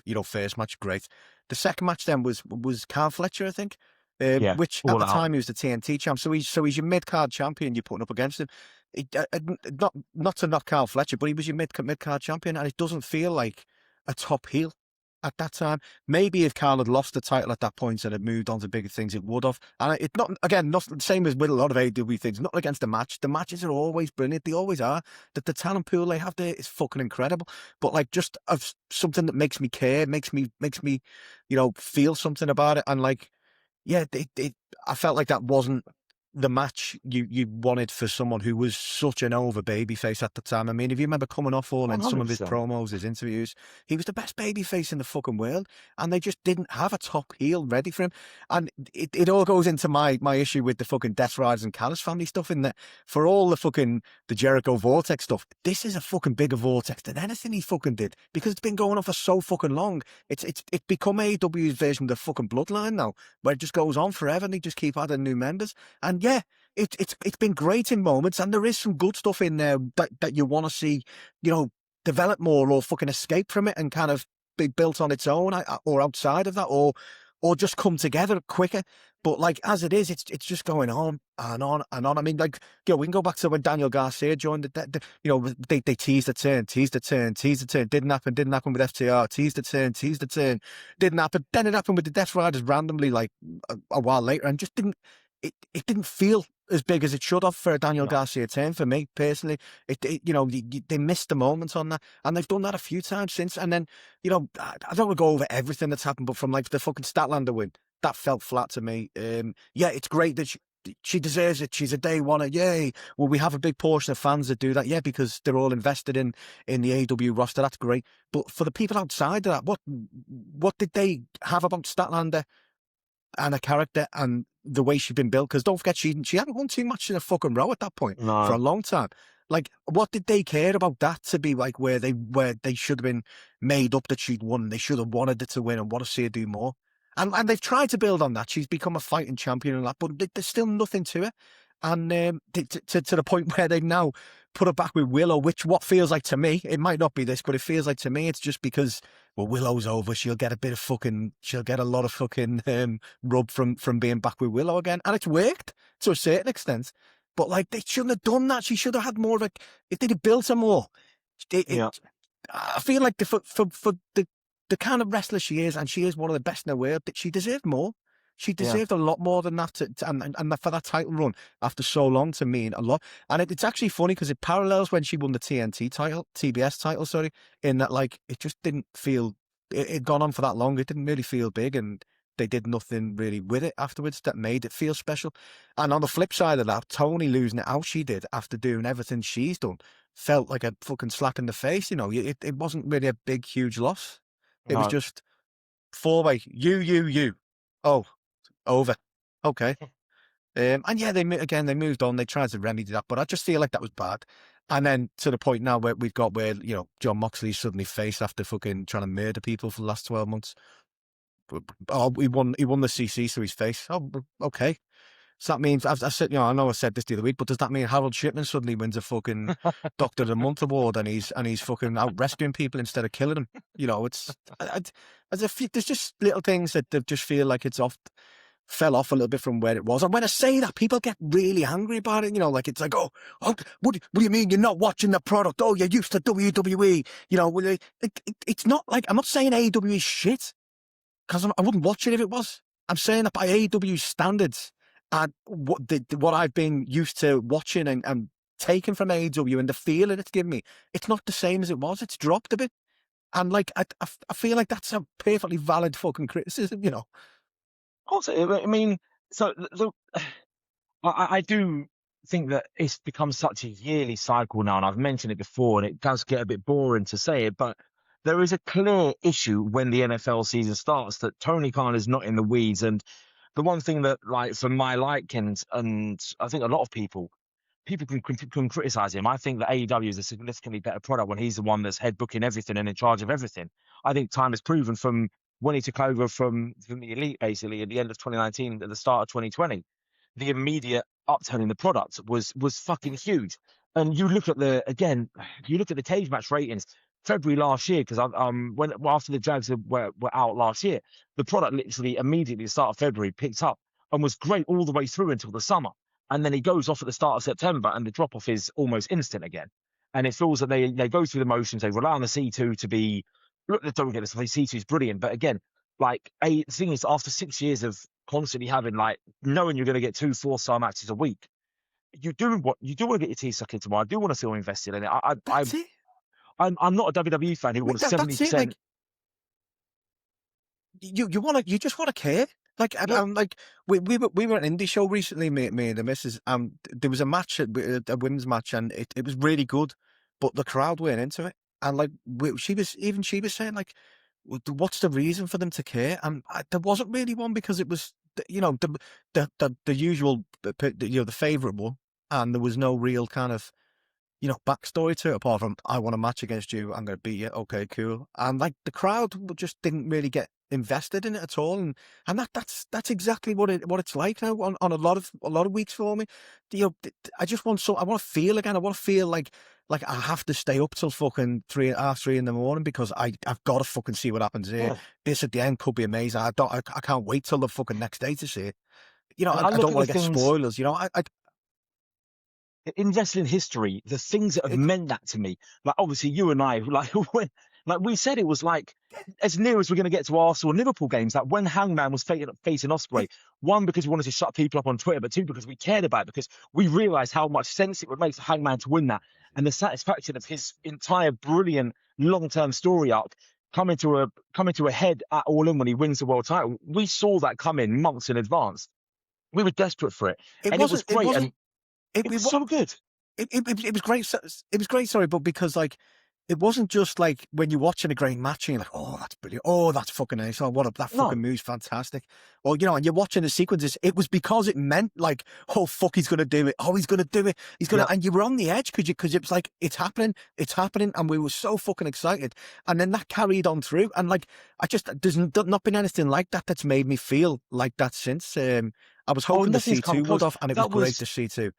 you know, first match. Great. The second match then was Carl Fletcher, I think. Which at the time he was the TNT champ, so he's your mid card champion. You're putting up against him. Not to knock Carl Fletcher, but he was your mid card champion, and it doesn't feel like a top heel at that time. Maybe if Carl had lost the title at that point and had moved on to bigger things, it would have. And it's not the same as with a lot of AEW things. Not against the match. The matches are always brilliant. They always are. The talent pool they have there is fucking incredible. But like just of something that makes me care, makes me you know feel something about it, and like. Yeah, I felt like that wasn't the match you wanted for someone who was such an over babyface at the time. I mean, if you remember coming off all in some of his promos, his interviews, he was the best babyface in the fucking world, and they just didn't have a top heel ready for him. And it all goes into my issue with the fucking Death Riders and Callis family stuff, in that for all the Jericho Vortex stuff, this is a fucking bigger vortex than anything he fucking did, because it's been going on for so fucking long. It's become AEW's version of the fucking Bloodline now, where it just goes on forever and they just keep adding new members. And yeah, it's been great in moments, and there is some good stuff in there that you want to see, you know, develop more or fucking escape from it and kind of be built on its own, or outside of that, or just come together quicker. But like as it is, it's just going on and on and on. I mean, like, you know, we can go back to when Daniel Garcia joined you know, they teased the turn, didn't happen with FTR, teased the turn, didn't happen. Then it happened with the Death Riders randomly, like a while later, and just didn't. It didn't feel as big as it should have for a Daniel Garcia turn for me personally. You know, they missed the moment on that, and they've done that a few times since. And then, you know, I don't want to go over everything that's happened, but from like the fucking Statlander win, that felt flat to me. Yeah, it's great that she deserves it. She's a day one. Yay! Well, we have a big portion of fans that do that. Yeah, because they're all invested in the AEW roster. That's great. But for the people outside of that, what did they have about Statlander and her character and the way she'd been built? Because don't forget, she hadn't won too much in a fucking row at that point for a long time. Like, what did they care about that to be like where they should have been made up that she'd won? They should have wanted her to win and want to see her do more. And they've tried to build on that. She's become a fighting champion and that, but there's still nothing to it. And to the point where they've now put her back with Willow, which what feels like to me, it might not be this, but it feels like to me it's just because, well, Willow's over, she'll get a lot of fucking rub from being back with Willow again. And it's worked to a certain extent. But like, they shouldn't have done that. She should have had more of if they'd have built her more. I feel like for the kind of wrestler she is, and she is one of the best in the world, that she deserved more. She deserved a lot more than that, and for that title run after so long to mean a lot. And it's actually funny because it parallels when she won the TBS title, sorry, in that like it just didn't feel it'd gone on for that long. It didn't really feel big, and they did nothing really with it afterwards that made it feel special. And on the flip side of that, Tony losing it how she did after doing everything she's done felt like a fucking slap in the face. You know, it wasn't really a big, huge loss. It was just 4-way, you. Oh, over. Okay. And yeah, they moved on. They tried to remedy that, but I just feel like that was bad. And then to the point now where you know, John Moxley's suddenly faced after fucking trying to murder people for the last 12 months. Oh, he won the CC, so he's face. Oh, okay. So that means I said, you know, I know I said this the other week, but does that mean Harold Shipman suddenly wins a fucking Doctor of the Month award and he's fucking out rescuing people instead of killing them? You know, there's just little things that just feel like it's off. fell off a little bit from where it was. And when I say that, people get really angry about it. You know, like it's like, oh, what do you mean you're not watching the product? Oh, you're used to WWE. You know, it's not like, I'm not saying AEW is shit, because I wouldn't watch it if it was. I'm saying that by AEW standards and what I've been used to watching and taking from AEW and the feeling it's given me, it's not the same as it was. It's dropped a bit. And like, I feel like that's a perfectly valid fucking criticism, you know. Also, I mean, so I do think that it's become such a yearly cycle now, and I've mentioned it before, and it does get a bit boring to say it, but there is a clear issue when the NFL season starts that Tony Khan is not in the weeds. And the one thing that, like, for my likings, and I think a lot of people can criticize him. I think that AEW is a significantly better product when he's the one that's head booking everything and in charge of everything. I think time has proven from when he took over from the Elite, basically, at the end of 2019, at the start of 2020, the immediate upturn in the product was fucking huge. And you look at the cage match ratings February last year, because after the Jags were out last year, the product literally immediately at the start of February picked up and was great all the way through until the summer. And then he goes off at the start of September, and the drop off is almost instant again. And it feels that they go through the motions. They rely on the C2 to be. Look, don't get this. The C2 is brilliant, but again, like the thing is, after 6 years of constantly having, like, knowing you're going to get 2 4-star matches a week, you do want to get your teeth sucked into. I do want to feel invested in it. I'm not a WWE fan who wants 70%. Like, you just want to care. Like, like we were at an indie show recently, me and the missus. There was a match, a women's match, and it was really good, but the crowd weren't into it. And like she was saying, like, what's the reason for them to care? And there wasn't really one, because it was, you know, the usual, the favourable, and there was no real kind of, you know, backstory to it, apart from, I want a match against you, I'm going to beat you, okay, cool. And like the crowd just didn't really get invested in it at all, and that's exactly what it's like now on a lot of weeks for me. You know, I just want I want to feel again. I want to feel like I have to stay up till fucking 3 in the morning, because I've got to fucking see what happens here. Yeah. This at the end could be amazing. I can't wait till the fucking next day to see it. You know, I don't want to get spoilers. You know, in wrestling history, the things that have meant that to me, like obviously you and I, like when, like we said, it was like as near as we're going to get to Arsenal and Liverpool games. Like when Hangman was facing Ospreay, one, because we wanted to shut people up on Twitter, but two, because we cared about it, because we realised how much sense it would make for Hangman to win that, and the satisfaction of his entire brilliant long-term story arc coming to a head at All In when he wins the world title. We saw that coming months in advance. We were desperate for it, and it was great. It was so good. It was great. It was great, sorry, but because like it wasn't just like when you're watching a great match and you're like, oh, that's brilliant. Oh, that's fucking nice. Oh, that fucking move's fantastic. Or, you know, and you're watching the sequences. It was because it meant like, oh, fuck, he's going to do it. Oh, he's going to do it. He's going to, and you were on the edge because it was like, it's happening. And we were so fucking excited. And then that carried on through. And like, there's not been anything like that that's made me feel like that since. I was hoping the C2 would off, and it was great to see too.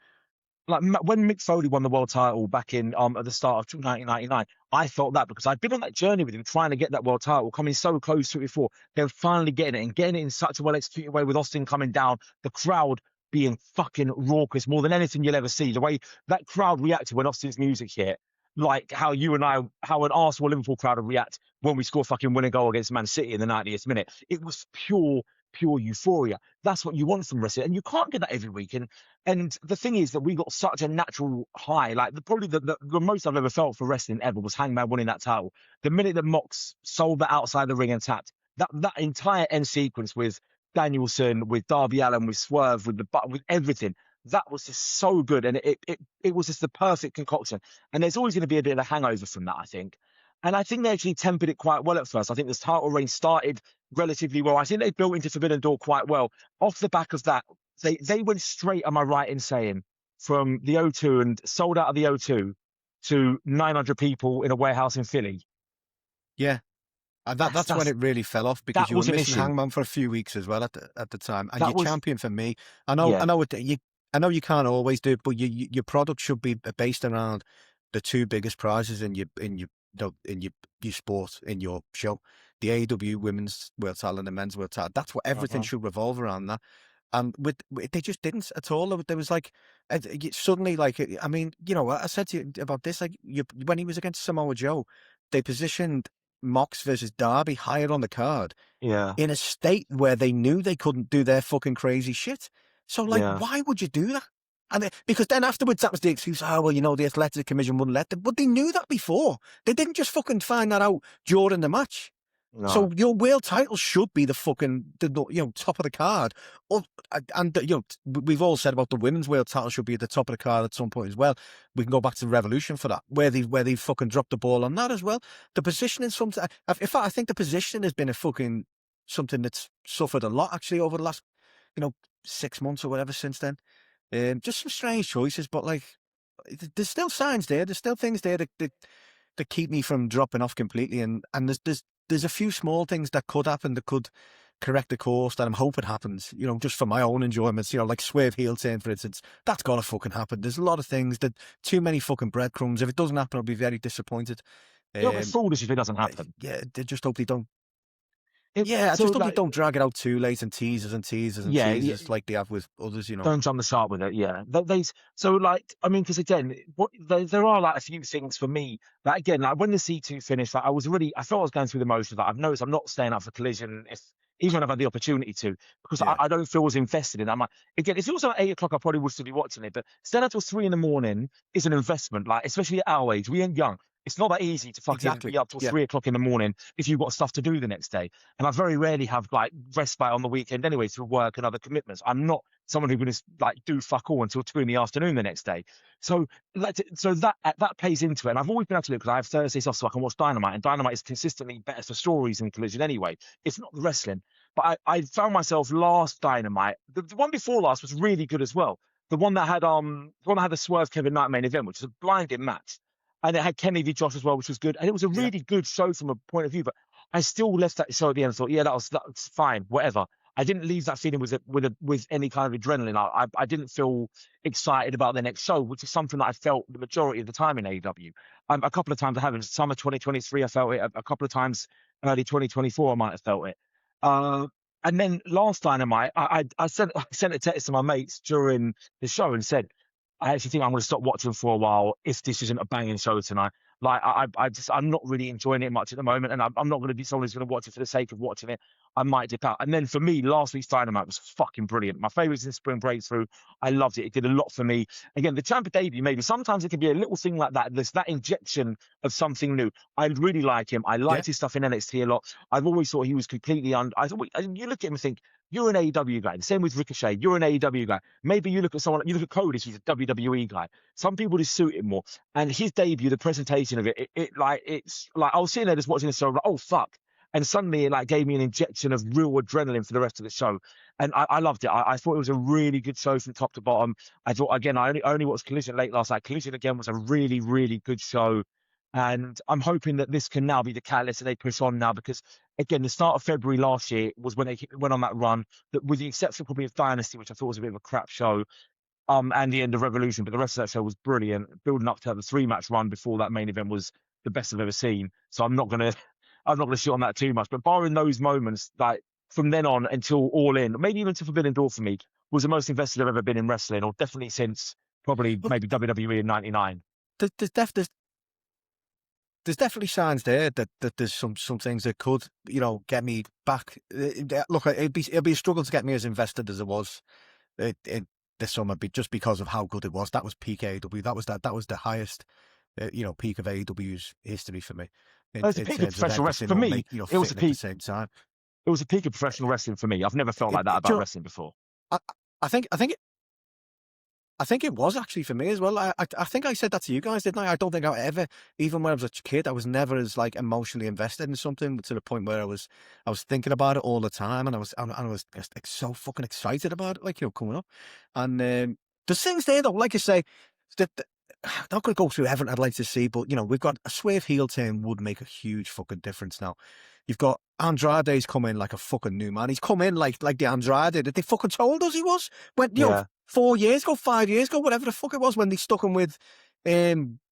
Like when Mick Foley won the world title back in at the start of 1999, I felt that because I'd been on that journey with him, trying to get that world title, coming so close to it before, then finally getting it, and getting it in such a well executed way, with Austin coming down, the crowd being fucking raucous, more than anything you'll ever see. The way that crowd reacted when Austin's music hit, like how an Arsenal Liverpool crowd would react when we score fucking winning goal against Man City in the 90th minute. It was pure euphoria. That's what you want from wrestling, and you can't get that every week. And the thing is that we got such a natural high. Like probably the most I've ever felt for wrestling ever was Hangman winning that title. The minute that Mox sold that outside the ring and tapped, that entire end sequence with Danielson, with Darby Allin, with Swerve, with everything, that was just so good, and it was just the perfect concoction. And there's always going to be a bit of a hangover from that, I think. And I think they actually tempered it quite well at first. I think this title reign started relatively well. I think they built into Forbidden Door quite well. Off the back of that, they went straight, am I right in saying, from the O2 and sold out of the O2 to 900 people in a warehouse in Philly. Yeah. And that's when it really fell off, because you were missing Hangman for a few weeks as well at the time. And your champion for me, I know you can't always do it, but your product should be based around the two biggest prizes in your sport, in your show. the AEW women's world title and the men's world title. That's what everything should revolve around. That. And they just didn't at all. There was like suddenly, like, I mean, you know, I said to you about this, like, when he was against Samoa Joe, they positioned Mox versus Darby higher on the card, in a state where they knew they couldn't do their fucking crazy shit. So, like, why would you do that? And because then afterwards, that was the excuse. Oh, well, you know, the Athletic Commission wouldn't let them. But they knew that before. They didn't just fucking find that out during the match. No. So your world title should be the fucking, top of the card. And we've all said about the women's world title should be at the top of the card at some point as well. We can go back to the Revolution for that, where they fucking dropped the ball on that as well. The positioning, something. In fact, I think the positioning has been a fucking something that's suffered a lot actually over the last, 6 months or whatever since then. Just some strange choices, but like, there's still signs there. There's still things there that keep me from dropping off completely. And there's a few small things that could happen that could correct the course that I'm hoping happens, just for my own enjoyments, like Swerve heel turn, for instance. That's got to fucking happen. There's a lot of things that too many fucking breadcrumbs. If it doesn't happen, I'll be very disappointed. It's foolish if it doesn't happen. Yeah, I just hope they don't. I just hope they don't drag it out too late and teasers like they have with others, Don't jump the shark with it, because again, there are like a few things for me that, again, like when the C2 finished, like I felt I was going through the motions. Like I've noticed I'm not staying up for Collision even when I've had the opportunity to, because I don't feel as invested in it. I'm like, again, if it was at 8 o'clock, I probably would still be watching it, but staying until 3 a.m. is an investment, like, especially at our age. We ain't young. It's not that easy to fucking be up till 3 o'clock in the morning if you've got stuff to do the next day. And I very rarely have like respite on the weekend anyway through work and other commitments. I'm not someone who can just like do fuck all until 2 p.m. the next day. So that plays into it. And I've always been able to look, because I have Thursdays off so I can watch Dynamite, and Dynamite is consistently better for stories than Collision anyway. It's not the wrestling. But I found myself last Dynamite, the one before last was really good as well. The one that had the Swerve Kevin Knight main event, which was a blinding match. And it had Kenny v. Josh as well, which was good. And it was a really good show from a point of view. But I still left that show at the end and thought, that's fine, whatever. I didn't leave that feeling with any kind of adrenaline. I didn't feel excited about the next show, which is something that I felt the majority of the time in AEW. A couple of times I haven't. Summer 2023, I felt it. A couple of times early 2024, I might have felt it. And then last Dynamite, I sent a text to my mates during the show and said, I actually think I'm going to stop watching for a while if this isn't a banging show tonight. Like, I'm not really enjoying it much at the moment, and I'm not going to be someone who's going to watch it for the sake of watching it. I might dip out. And then for me, last week's Dynamite was fucking brilliant. My favourites in Spring Breakthrough. I loved it. It did a lot for me. Again, the Ciampa debut, maybe sometimes it can be a little thing like that. There's that injection of something new. I really like him. I liked his stuff in NXT a lot. I've always thought he was completely you look at him and think, you're an AEW guy. The same with Ricochet. You're an AEW guy. Maybe you look at Cody, he's a WWE guy. Some people just suit him more. And his debut, the presentation of it's like I was sitting there just watching the show, like, oh fuck. And suddenly it like gave me an injection of real adrenaline for the rest of the show. And I loved it. I thought it was a really good show from top to bottom. I thought, again, I only watched Collision late last night. Collision again was a really, really good show. And I'm hoping that this can now be the catalyst that they push on now, because, again, the start of February last year was when they went on that run, that with the exception probably of Dynasty, which I thought was a bit of a crap show, and the end of Revolution, but the rest of that show was brilliant, building up to have a 3-match run before that main event was the best I've ever seen. So I'm not gonna shit on that too much. But barring those moments, like from then on until All In, maybe even to Forbidden Door for me, was the most invested I've ever been in wrestling, or definitely since probably maybe WWE in '99. There's definitely signs there that there's some things that could, get me back. Look, it'd be a struggle to get me as invested as it was in this summer, just because of how good it was. That was peak AEW. That was the highest, peak of AEW's history for me. It was a peak of professional wrestling for me. It was a peak at the same time. It was a peak of professional wrestling for me. I've never felt like that about wrestling before. I think it was actually for me as well. I think I said that to you guys, didn't I? I don't think I ever, even when I was a kid, I was never as like emotionally invested in something to the point where I was thinking about it all the time, and I was just like, so fucking excited about it, like, coming up. And there's things there though, like I say, that I'm not going to go through everything I'd like to see, but we've got a Swerve heel turn would make a huge fucking difference now. You've got Andrade's come in like a fucking new man. He's come in like the Andrade that they fucking told us he was. When 4 years ago, 5 years ago, whatever the fuck it was, when they stuck him with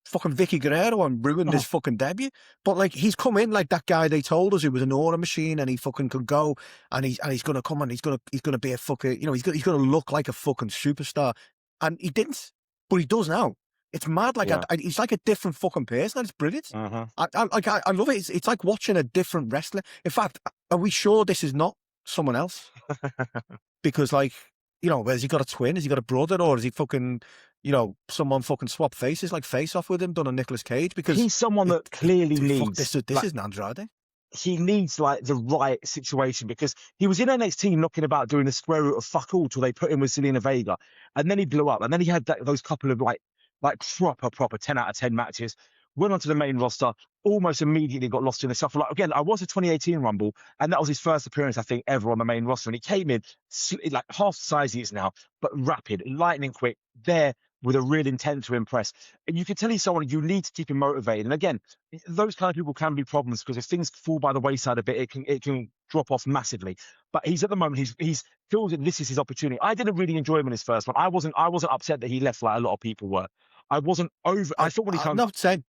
fucking Vicky Guerrero and ruined his fucking debut. But like, he's come in like that guy they told us who was an aura machine, and he fucking could go, and he's gonna come and he's gonna be a fucking, he's gonna look like a fucking superstar, and he didn't, but he does now. It's mad. Like, he's like a different fucking person. And it's brilliant. I love it. It's like watching a different wrestler. In fact, are we sure this is not someone else? Because, like, has he got a twin? Has he got a brother? Or is he fucking, someone fucking swap faces, like Face Off with him, done on Nicolas Cage? Because he's someone that clearly needs... This isn't Andrade. He needs, like, the right situation, because he was in NXT knocking about doing the square root of fuck all till they put him with Zelina Vega. And then he blew up. And then he had those couple of, like proper 10 out of 10 matches, went onto the main roster, almost immediately got lost in the shuffle. Like, again, I was a 2018 Rumble, and that was his first appearance, I think, ever on the main roster. And he came in like half the size he is now, but rapid, lightning quick, there with a real intent to impress. And you can tell he's someone you need to keep him motivated. And again, those kind of people can be problems, because if things fall by the wayside a bit, it can drop off massively. But he's at the moment, he's feels that this is his opportunity. I didn't really enjoy him in his first one. I wasn't upset that he left like a lot of people were. I wasn't over. I thought when he I'm not saying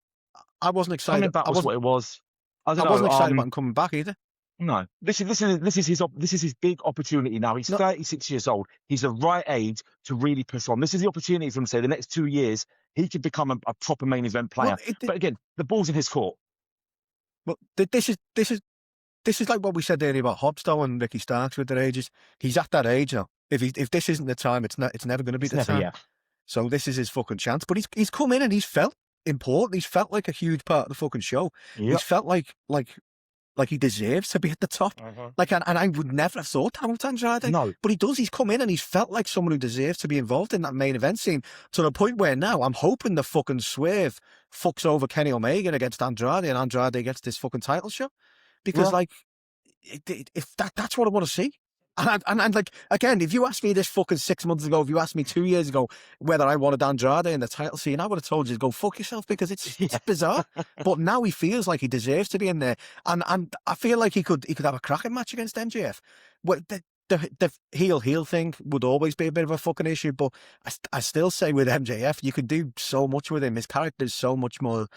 I wasn't excited. Coming back was what it was. I wasn't excited about him coming back either. No, this is his big opportunity now. He's 36 years old. He's the right age to really push on. This is the opportunity for him to say the next 2 years he could become a proper main event player. But again, the ball's in his court. But this is like what we said earlier about Hobbs though and Ricky Starks with their ages. He's at that age now. If this isn't the time, it's never going to be the time. Yeah. So this is his fucking chance. But he's come in and he's felt important. He's felt like a huge part of the fucking show. Yep. He's felt like he deserves to be at the top. Like, and I would never have thought that with Andrade. No. But he does. He's come in and he's felt like someone who deserves to be involved in that main event scene, to the point where now I'm hoping the fucking Swerve fucks over Kenny Omega against Andrade, and Andrade gets this fucking title shot. Because if that's what I want to see. And like, again, if you asked me this fucking 6 months ago, if you asked me 2 years ago whether I wanted Andrade in the title scene, I would have told you to go fuck yourself, because it's bizarre. But now he feels like he deserves to be in there. And I feel like he could have a cracking match against MJF. Well, the heel thing would always be a bit of a fucking issue, but I still say with MJF, you can do so much with him. His character is so much more,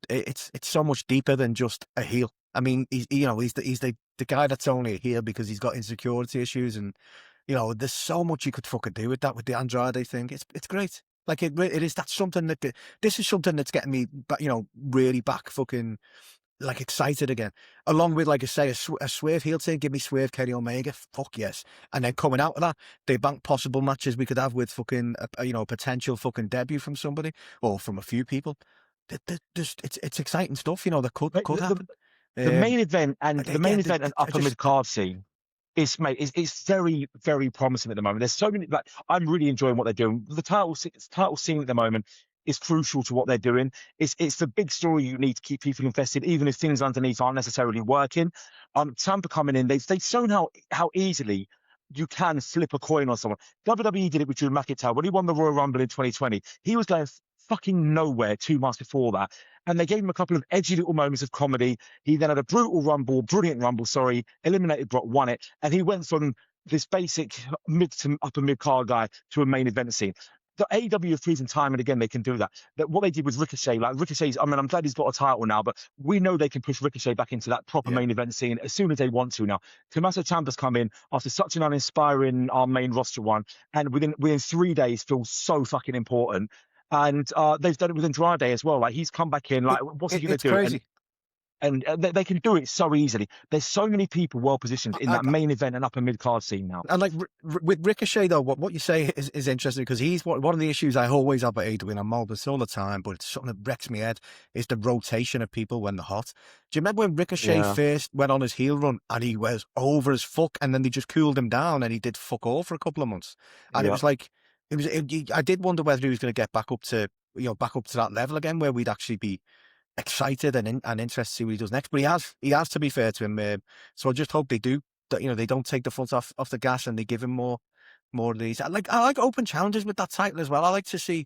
it's so much deeper than just a heel. I mean, he's the guy that's only a heel because he's got insecurity issues, and there's so much you could fucking do with that, with the Andrade thing. It's great. Like it is. That's something this is something that's getting me, really back fucking like excited again. Along with, like I say, a Swerve heel thing. Give me Swerve, Kenny Omega. Fuck yes. And then coming out of that, they bank possible matches we could have with fucking potential fucking debut from somebody or from a few people. It's exciting stuff. That could happen. The main event and upper mid card scene is very, very promising at the moment. There's so many. Like, I'm really enjoying what they're doing. The title scene at the moment is crucial to what they're doing. It's the big story you need to keep people invested, even if things underneath aren't necessarily working. Ciampa coming in, they've shown how easily you can flip a coin on someone. WWE did it with Drew McIntyre when he won the Royal Rumble in 2020. He was going fucking nowhere 2 months before that. And they gave him a couple of edgy little moments of comedy. He then had a brilliant Rumble, eliminated Brock, won it. And he went from this basic mid to upper mid card guy to a main event scene. The AEW have proven time and again they can do that. That what they did with Ricochet, I'm glad he's got a title now, but we know they can push Ricochet back into that proper main event scene as soon as they want to now. Tommaso Ciampa's come in after such an uninspiring main roster one, and within 3 days feels so fucking important. And they've done it with Andrade as well. Like, he's come back in. Like, what's he going to do? Crazy. And they can do it so easily. There's so many people well positioned in that main event and upper mid card scene now. And like with Ricochet though, what you say is interesting, because he's one of the issues I always have at AEW, and I'm all this all the time, but it's something that wrecks my head, is the rotation of people when they're hot. Do you remember when Ricochet first went on his heel run and he was over as fuck, and then they just cooled him down and he did fuck all for a couple of months, and it was like. I did wonder whether he was going to get back up to that level again, where we'd actually be excited and interested to see what he does next. But he has to be fair to him. So I just hope they do that. They don't take the foot off the gas and they give him more of these. I like open challenges with that title as well. I like to see,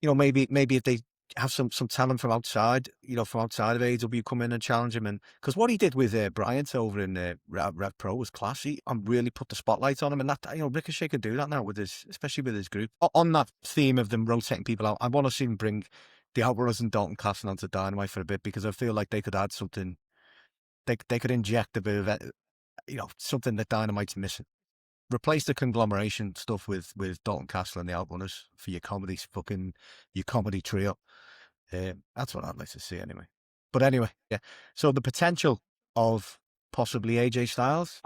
maybe if they have some talent from outside, from outside of AEW come in and challenge him. And because what he did with Bryant over in Rev Pro was classy and really put the spotlight on him. And that, Ricochet can do that now especially with his group. On that theme of them rotating people out, I want to see him bring the Outrunners and Dalton Castle onto Dynamite for a bit, because I feel like they could add something. They could inject a bit of, something that Dynamite's missing. Replace the conglomeration stuff with Dalton Castle and the Outrunners for your comedy trio. That's what I'd like to see anyway. But anyway, yeah. So the potential of possibly AJ Styles.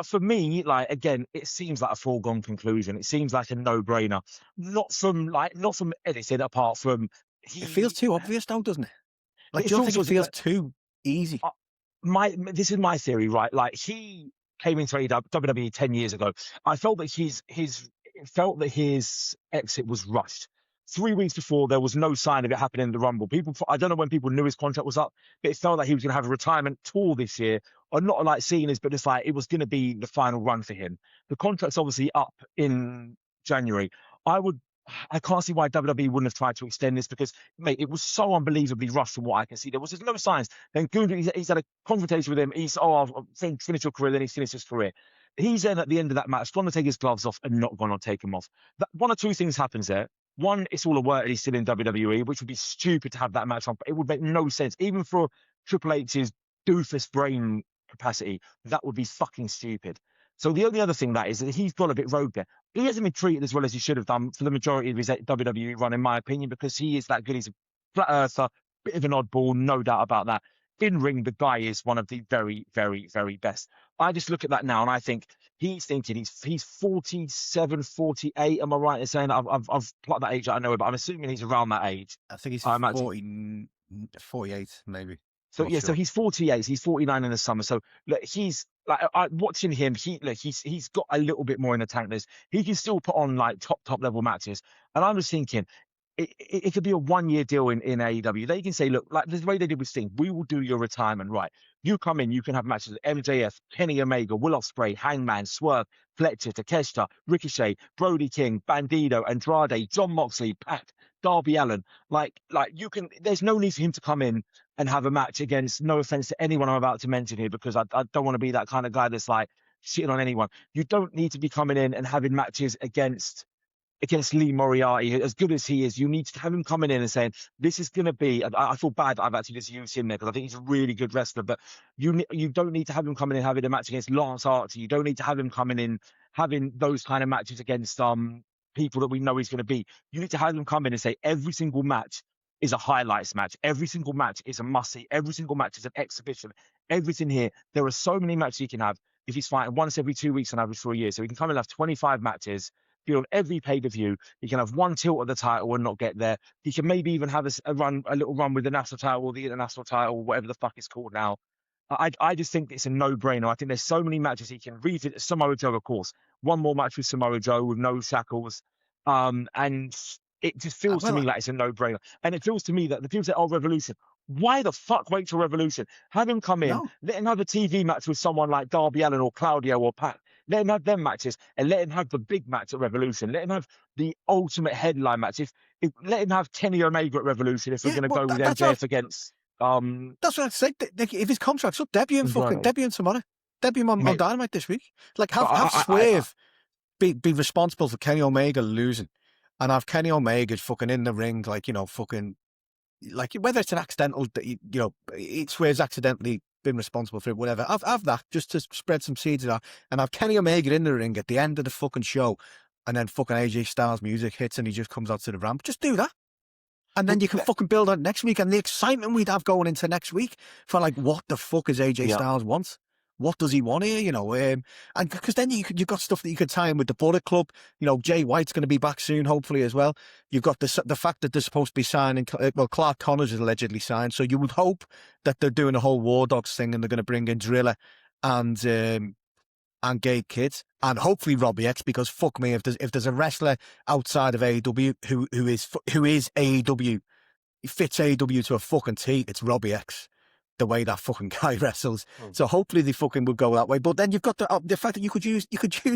For me, like, again, it seems like a foregone conclusion. It seems like a no-brainer. Not from anything apart from it feels too obvious now, doesn't it? Like, do you think it feels too easy? This is my theory, right? Like, he came into WWE 10 years ago. I felt that his exit was rushed. 3 weeks before, there was no sign of it happening in the Rumble. I don't know when people knew his contract was up, but it felt like he was going to have a retirement tour this year, or not like seeing this, but it's like it was going to be the final run for him. The contract's obviously up in January. I can't see why WWE wouldn't have tried to extend this, because, mate, it was so unbelievably rushed from what I can see. There was just no signs. Then he's had a confrontation with him. I'll finish your career. Then he's finished his career. He's then at the end of that match going to take his gloves off and not going to take them off. One or two things happens there. One, it's all a work that he's still in WWE, which would be stupid to have that match on. It would make no sense. Even for Triple H's doofus brain capacity, that would be fucking stupid. So the only other thing that is that he's got a bit rogue there. He hasn't been treated as well as he should have done for the majority of his WWE run, in my opinion, because he is that good. He's a flat earther, bit of an oddball, no doubt about that. In ring, the guy is one of the very, very, very best. I just look at that now and I think he's thinking he's 47, 48. Am I right in saying that? I've plucked that age, I know, but I'm assuming he's around that age. I think he's 40, 48, maybe. So yeah, so he's 48. He's 49 in the summer. So look, he's like, watching him. He's got a little bit more in the tank. He can still put on like top level matches. And I'm just thinking, it could be a 1 year deal in AEW. They can say, look, like the way they did with Sting, we will do your retirement, right? You come in, you can have matches with MJF, Kenny Omega, Will Ospreay, Hangman, Swerve, Fletcher, Takeshita, Ricochet, Brody King, Bandido, Andrade, John Moxley, Pac, Darby Allin. Like you can. There's no need for him to come in and have a match against. No offense to anyone I'm about to mention here, because I don't want to be that kind of guy that's like shitting on anyone. You don't need to be coming in and having matches against Lee Moriarty, as good as he is. You need to have him coming in and saying, this is going to be, I feel bad that I've actually just used him there, because I think he's a really good wrestler, but you don't need to have him coming in having a match against Lance Archer. You don't need to have him coming in having those kind of matches against people that we know he's going to be. You need to have him come in and say, every single match is a highlights match. Every single match is a must-see. Every single match is an exhibition. Everything here. There are so many matches he can have if he's fighting once every 2 weeks on average for a year. So he can come and have 25 matches, be on every pay-per-view. He can have one tilt at the title and not get there. He can maybe even have a little run with the national title or the international title, whatever the fuck it's called now. I just think it's a no-brainer. I think there's so many matches he can revisit. Samoa Joe, of course. One more match with Samoa Joe with no shackles. And it just feels to me like it's a no-brainer. And it feels to me that the people say, oh, Revolution. Why the fuck wait till Revolution? Have him come in, let him have a TV match with someone like Darby Allin or Claudio or Pat. Let him have them matches and let him have the big match at Revolution. Let him have the ultimate headline match. Let him have Kenny Omega at Revolution if we're going to go with MJF against... That's what I'd say. If his contract's up, debut him tomorrow. Debut him on Dynamite this week. Like, have Swerve be responsible for Kenny Omega losing, and have Kenny Omega fucking in the ring, like, fucking, like, whether it's an accidental, Swerve's accidentally been responsible for it, whatever. Have that just to spread some seeds of that, and have Kenny Omega in the ring at the end of the fucking show, and then fucking AJ Styles music hits and he just comes out to the ramp. Just do that. And then you can fucking build on next week, and the excitement we'd have going into next week for, like, what the fuck is AJ Styles wants? What does he want here? And because then you've got stuff that you could tie in with the Bullet Club. Jay White's going to be back soon, hopefully, as well. You've got the fact that they're supposed to be signing. Well, Clark Connors is allegedly signed, so you would hope that they're doing a whole War Dogs thing and they're going to bring in Driller and Gabe Kidd, and hopefully Robbie X, because fuck me, if there's a wrestler outside of AEW who is AEW, he fits AEW to a fucking T, it's Robbie X. The way that fucking guy wrestles. So hopefully they fucking would go that way. But then you've got the fact that you could use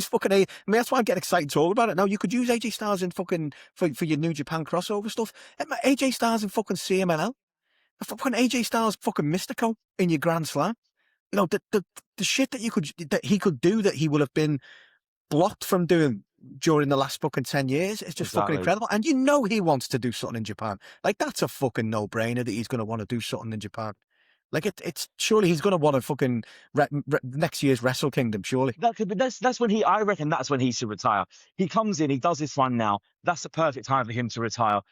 fucking that's why I'm getting excited talking about it now. You could use AJ Styles in fucking for your New Japan crossover stuff. AJ Styles in fucking CMLL. Fucking AJ Styles fucking Mystico in your Grand Slam. The shit that he could do that he would have been blocked from doing during the last fucking 10 years. It's just fucking incredible. And you know he wants to do something in Japan. Like, that's a fucking no-brainer that he's going to want to do something in Japan. Like, it's surely he's going to want to fucking next year's Wrestle Kingdom, surely. That's when I reckon that's when he should retire. He comes in, he does this run now. That's the perfect time for him to retire.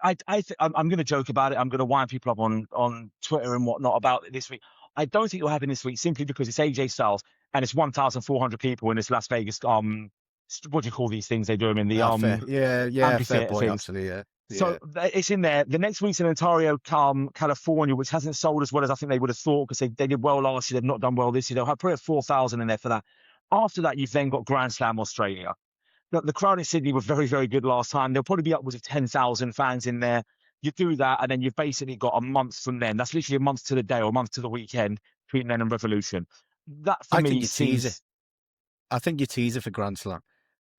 I'm going to joke about it. I'm going to wind people up on Twitter and whatnot about it this week. I don't think it'll happen this week simply because it's AJ Styles and it's 1,400 people in this Las Vegas. What do you call these things they do them in the fair point, actually, yeah. So it's in there. The next week's in Ontario, California, which hasn't sold as well as I think they would have thought because they did well last year. They've not done well this year. They'll have probably 4,000 in there for that. After that, you've then got Grand Slam Australia. The crowd in Sydney were very, very good last time. There'll probably be upwards of 10,000 fans in there. You do that, and then you've basically got a month from then. That's literally a month to the day or a month to the weekend between then and Revolution. That for me seems. I think you tease it for Grand Slam.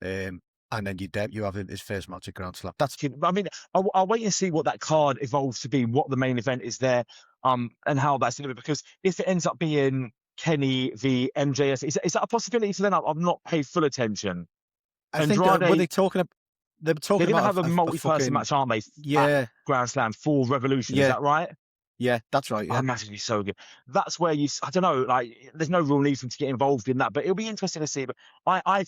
And then you have his first match at Grand Slam. I mean, I'll wait and see what that card evolves to be, what the main event is there, and how that's delivered. Because if it ends up being Kenny v MJS, is that a possibility for them? I've not paid full attention. I think were they talking about? They're going to have a multi-person match, aren't they? Yeah, Grand Slam for Revolution. Is that right? Yeah, that's right. Yeah. I imagine he's so good. That's where I don't know, like, there's no real need for him to get involved in that, but it'll be interesting to see. But I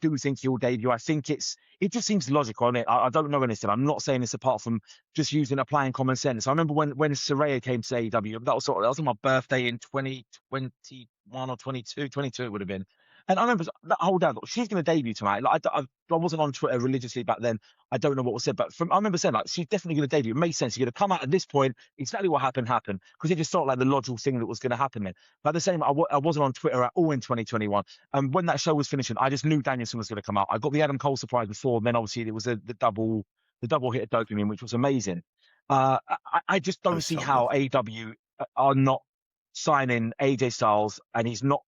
do think he'll debut. I think it just seems logical, isn't it? I don't know anything. I'm not saying this apart from just applying common sense. I remember when Saraya came to AEW, that was on my birthday in 2021 or 22 it would have been. And I remember that whole day, I thought, she's going to debut tonight. Like, I wasn't on Twitter religiously back then. I don't know what was said, but I remember saying, like, she's definitely going to debut. It makes sense. You're going to come out at this point. Exactly what happened. Because it just felt like the logical thing that was going to happen then. But at the same time, I wasn't on Twitter at all in 2021. And when that show was finishing, I just knew Danielson was going to come out. I got the Adam Cole surprise before. And then obviously it was the double hit of dopamine, which was amazing. I just don't see how AEW are not signing AJ Styles, and he's not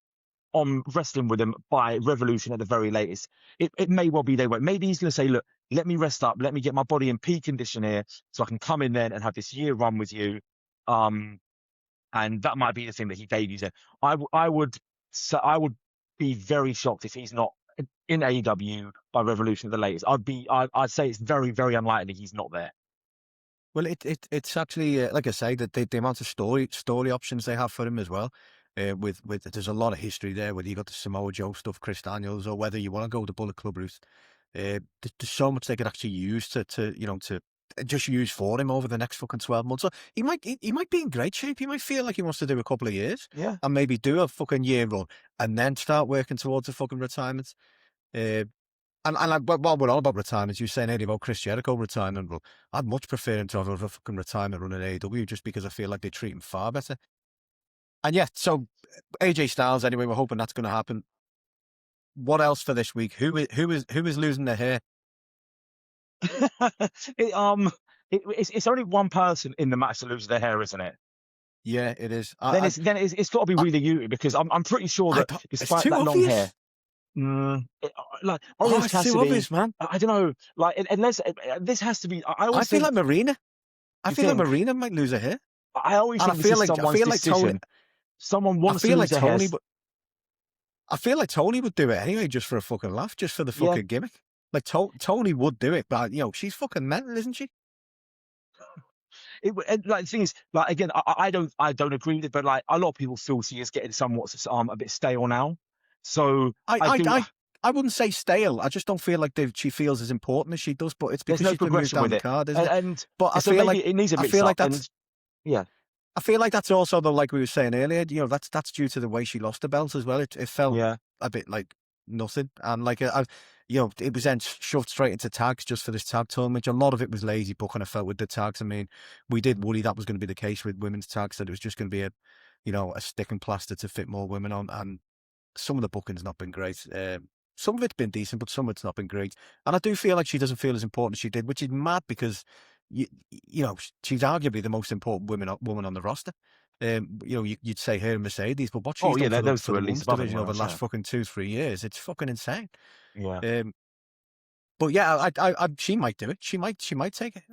on wrestling with him by Revolution at the very latest. It may well be they won't. Maybe he's going to say, look, let me rest up. Let me get my body in peak condition here so I can come in then and have this year run with you. And that might be the thing that he debuts in. I would be very shocked if he's not in AEW by Revolution at the latest. I'd say it's very, very unlikely he's not there. Well, it's actually, like I say, that the amount of story options they have for him as well. With there's a lot of history there, whether you got the Samoa Joe stuff, Chris Daniels, or whether you want to go the Bullet Club route. There's so much they could actually use to just use for him over the next fucking 12 months. So he might be in great shape. He might feel like he wants to do a couple of years, and maybe do a fucking year run, and then start working towards a fucking retirement. And while we're all about retirements, you were saying earlier about Chris Jericho retirement. Well, I'd much prefer him to have a fucking retirement run at AEW, just because I feel like they treat him far better. And yeah, so AJ Styles, anyway, we're hoping that's going to happen. What else for this week? Who is losing their hair? It's only one person in the match that loses their hair, isn't it? Yeah, it is. Then it's got to be Wheeler Yuta, because I'm pretty sure that despite that long hair, Orange Cassidy, too obvious, man. I don't know. Like, unless this has to be. I feel like Marina. I feel like Marina might lose her hair. I always think this is someone's decision. Tony, someone wants to lose their hair. I feel like Tony would do it anyway, just for a fucking laugh, just for the fucking gimmick. Like Tony would do it, but she's fucking mental, isn't she? The thing is, like, again, I don't agree with it, but like, a lot of people feel she is getting somewhat a bit stale now. So I wouldn't say stale. I just don't feel like she feels as important as she does. But it's because she's been moved down the card, isn't it? But I feel like it needs a mix up. I feel like that's also, though, like we were saying earlier, that's due to the way she lost the belt as well. It felt a bit like nothing, and like it was then shoved straight into tags just for this tag tournament. A lot of it was lazy booking, I felt, with the tags. I mean, we did worry that was going to be the case with women's tags, that it was just going to be a sticking plaster to fit more women on, and some of the booking's not been great. Some of it's been decent, but some of it's not been great. And I do feel like she doesn't feel as important as she did, which is mad, because she's arguably the most important woman on the roster. You'd say her and Mercedes, but what she's done for the women's division over the last fucking 2-3 years, it's fucking insane. Yeah. But yeah, she might do it. She might take it.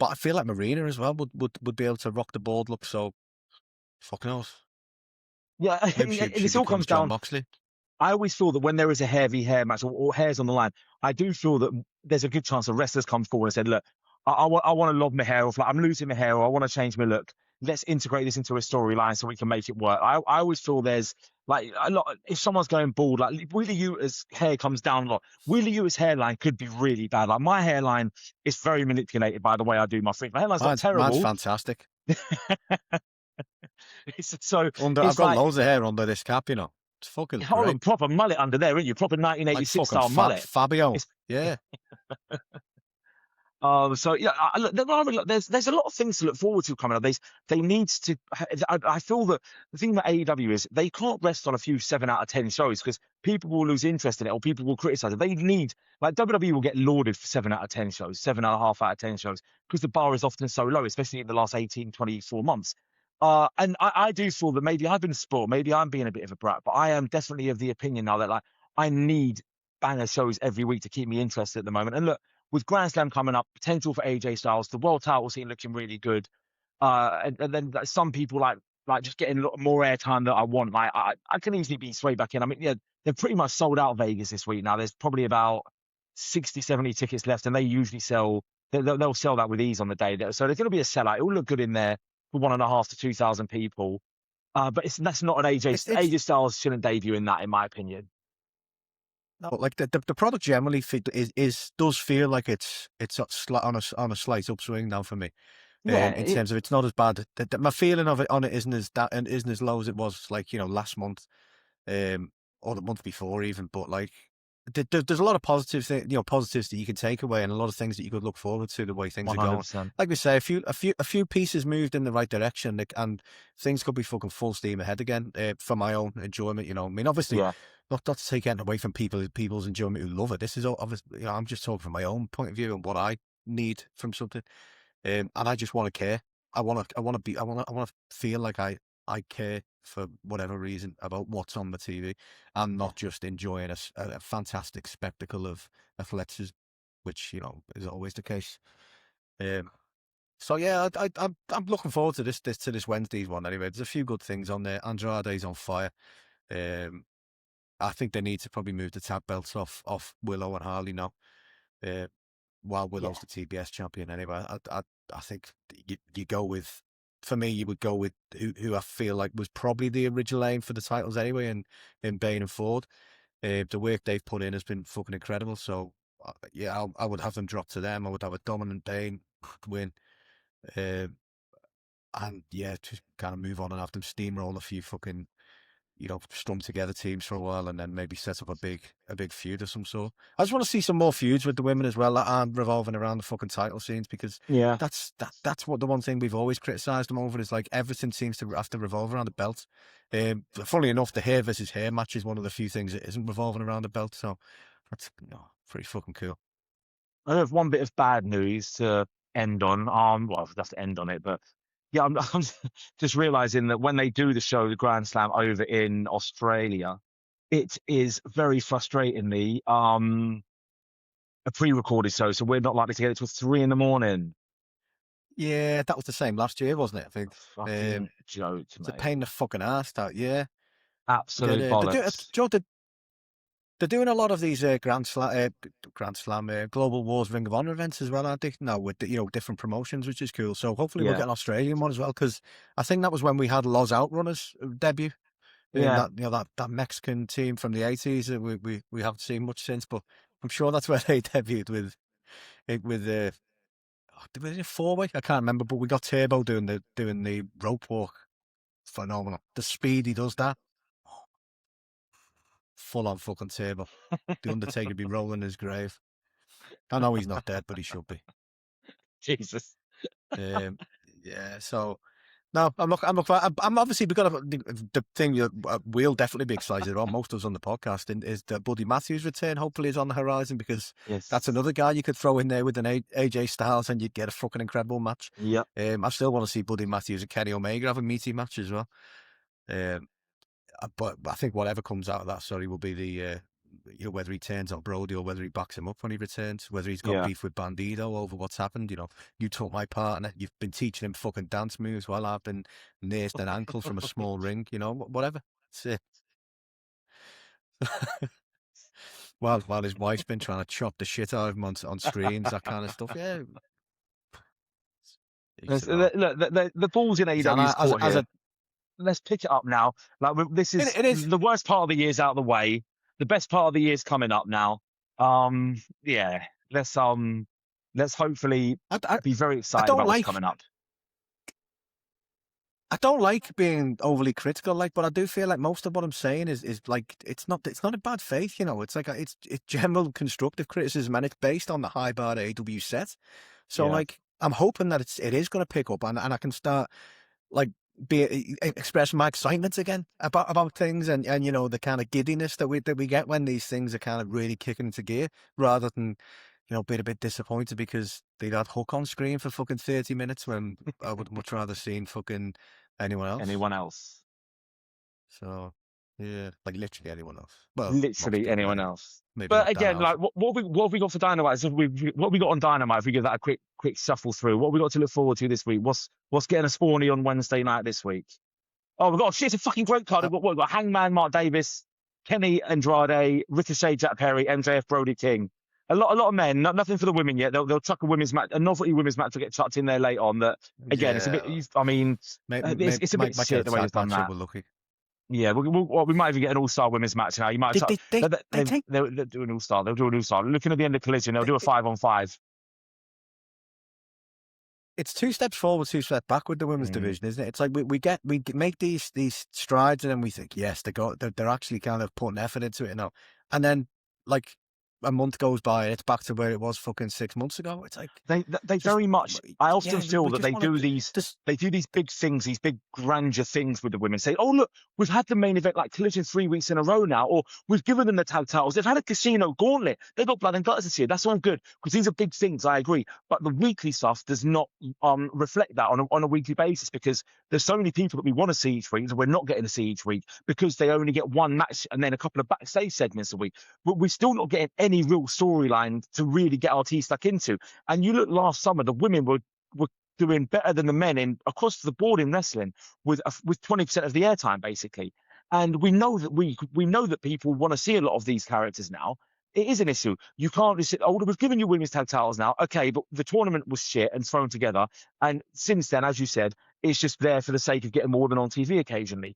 But I feel like Marina as well would be able to rock the board. Look, so fucking knows. Yeah, this all comes down. Moxley. I always feel that when there is a heavy hair match or hairs on the line, I do feel that there's a good chance the wrestlers come forward and said, look, I want to lob my hair off. Like, I'm losing my hair, or I want to change my look. Let's integrate this into a storyline so we can make it work. I always feel there's like a lot. If someone's going bald, like Wheeler Yuta's hair comes down a lot. Wheeler Yuta's hairline could be really bad. Like my hairline is very manipulated by the way I do my things. My hairline's not terrible. Mine's fantastic. So I've got loads of hair under this cap, you know. It's fucking great. Proper mullet under there, isn't you? Proper 1986 like style mullet. Fabio. Yeah. So yeah, there's a lot of things to look forward to coming up. They need to. I feel that the thing about AEW is they can't rest on a few 7 out of 10 shows because people will lose interest in it or people will criticize it. They need like WWE will get lauded for 7 out of 10 shows, 7.5 out of 10 shows because the bar is often so low, especially in the last 18, 24 months. And I do feel that maybe I've been spoiled, maybe I'm being a bit of a brat, but I am definitely of the opinion now that like I need banger shows every week to keep me interested at the moment. And look, with Grand Slam coming up, potential for AJ Styles, the world title scene looking really good, and then some people like just getting a lot more airtime that I want. Like I can easily be swayed back in. I mean, yeah, they're pretty much sold out Vegas this week now. There's probably about 60, 70 tickets left, and they usually sell. They'll sell that with ease on the day. So there's going to be a sellout. It will look good in there for 1.5 to 2,000 people. But that's not an AJ. AJ Styles shouldn't debut in that, in my opinion. No, like the product generally does feel like it's on a slight upswing now for me. Yeah, in terms of it's not as bad. My feeling of it on it isn't as low as it was like last month, or the month before even. But like there's a lot of positives that you can take away and a lot of things that you could look forward to the way things 100%. Are going. Like we say, a few pieces moved in the right direction, and things could be fucking full steam ahead again for my own enjoyment. I mean, obviously. Yeah. Not to take anything away from people's enjoyment who love it. This is all obviously, I'm just talking from my own point of view and what I need from something. And I just want to care. I want to feel like I care for whatever reason about what's on the TV and not just enjoying a fantastic spectacle of athleticism, which, is always the case. So yeah, I'm looking forward to this Wednesday's one anyway. There's a few good things on there. Andrade's on fire. I think they need to probably move the tag belts off Willow and Harley now. While Willow's the TBS champion anyway. I think you go with, for me, you would go with who I feel like was probably the original aim for the titles anyway, in Bane and Ford. The work they've put in has been fucking incredible. So yeah, I would have them drop to them. I would have a dominant Bane win. And yeah, just kind of move on and have them steamroll a few fucking strum together teams for a while and then maybe set up a big feud of some sort. I just want to see some more feuds with the women as well that aren't revolving around the fucking title scenes, because that's what the one thing we've always criticised them over is like everything seems to have to revolve around the belt. Funnily enough, the hair versus hair match is one of the few things that isn't revolving around the belt, so that's pretty fucking cool. I have one bit of bad news to end on. Well, I'll have to end on it, but yeah, I'm just realising that when they do the show, the Grand Slam over in Australia, it is very frustratingly a pre-recorded show, so we're not likely to get it till 3 a.m. Yeah, that was the same last year, wasn't it? I think. Fucking joke, it's a pain in the fucking ass, that, yeah. Absolute bollocks. They're doing a lot of these Grand Slam, Global Wars Ring of Honor events as well, aren't they? Now with different promotions, which is cool. So hopefully we'll get an Australian one as well, because I think that was when we had Los Outrunners debut. Yeah, that Mexican team from the 80s that we haven't seen much since, but I'm sure that's where they debuted with a 4-way. I can't remember, but we got Turbo doing the rope walk. Phenomenal. The speed he does that. Full on fucking Turbo. The Undertaker be rolling his grave. I know he's not dead, but he should be. Jesus. Yeah. So no, I'm obviously we've got the thing that we'll definitely be excited about. Most of us on the podcast is the Buddy Matthews return. Hopefully, is on the horizon, because that's another guy you could throw in there with an AJ Styles, and you'd get a fucking incredible match. Yeah. I still want to see Buddy Matthews and Kenny Omega have a meaty match as well. But I think whatever comes out of that, will be the whether he turns on Brody or whether he backs him up when he returns, whether he's got beef with Bandido over what's happened. You took my partner, you've been teaching him fucking dance moves while I've been nursed an ankle from a small ring, whatever. That's it. While his wife's been trying to chop the shit out of him on screens, that kind of stuff. Yeah. Look, the ball's in AEW's court here. Let's pick it up now. Like this is the worst part of the year's out of the way. The best part of the year's coming up now. Yeah. Let's hopefully be very excited about what's coming up. I don't like being overly critical, but I do feel like most of what I'm saying is like it's not a bad faith, It's like it's general constructive criticism, and it's based on the high bar AEW set. So I'm hoping that it is going to pick up, and I can start expressing my excitement again about things, and the kind of giddiness that we get when these things are kind of really kicking into gear, rather than being a bit disappointed because they got Hook on screen for fucking 30 minutes when I would much rather seen fucking anyone else. So, yeah, literally anyone else. Well, literally anyone else. But again, what have we got for Dynamite? So what have we got on Dynamite? If we give that a quick shuffle through, what have we got to look forward to this week? What's getting a spawny on Wednesday night this week? Oh, we've got it's a fucking great card. We've got Hangman, Mark Davis, Kenny Andrade, Ricochet, Jack Perry, MJF, Brody King. A lot of men. Nothing for the women yet. They'll chuck a women's match, a novelty women's match will get chucked in there late on. That again, it's a bit. I mean, it's a bit shit the way it's done that. Yeah, we might even get an all-star women's match now. You might. They'll do an all-star. They'll do an all-star. Looking at the end of Collision, they'll do a 5-on-5. It's 2 steps forward, 2 steps back with the women's division, isn't it? It's like we make these strides, and then we think, yes, they're actually kind of putting effort into it now, and then a month goes by and it's back to where it was fucking 6 months ago. It's like they very much. I often feel that they do these big things, these big grandeur things with the women. Say, oh look, we've had the main event Collision 3 weeks in a row now, or we've given them the tag titles. They've had a Casino Gauntlet. They've got Blood and Guts this year. That's all good because these are big things. I agree, but the weekly stuff does not reflect that on a weekly basis because there's so many people that we want to see each week that we're not getting to see each week because they only get one match and then a couple of backstage segments a week. But we're still not getting any real storyline to really get our teeth stuck into. And you look last summer, the women were doing better than the men across the board in wrestling with 20% of the airtime basically. And we know that people want to see a lot of these characters now. It is an issue. You can't just say, oh, we've given you women's tag titles now. Okay, but the tournament was shit and thrown together. And since then, as you said, it's just there for the sake of getting more than on TV occasionally.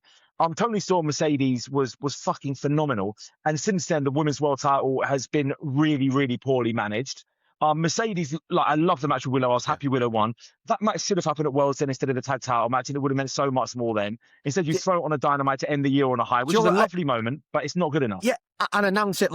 Tony Storm Mercedes was fucking phenomenal. And since then, the women's world title has been really, really poorly managed. Mercedes, I love the match with Willow. I was happy Willow won. That match should have happened at Worlds then instead of the tag title match, and it would have meant so much more then. Instead, you throw it on a Dynamite to end the year on a high, which is a lovely moment, but it's not good enough. Yeah, and announce it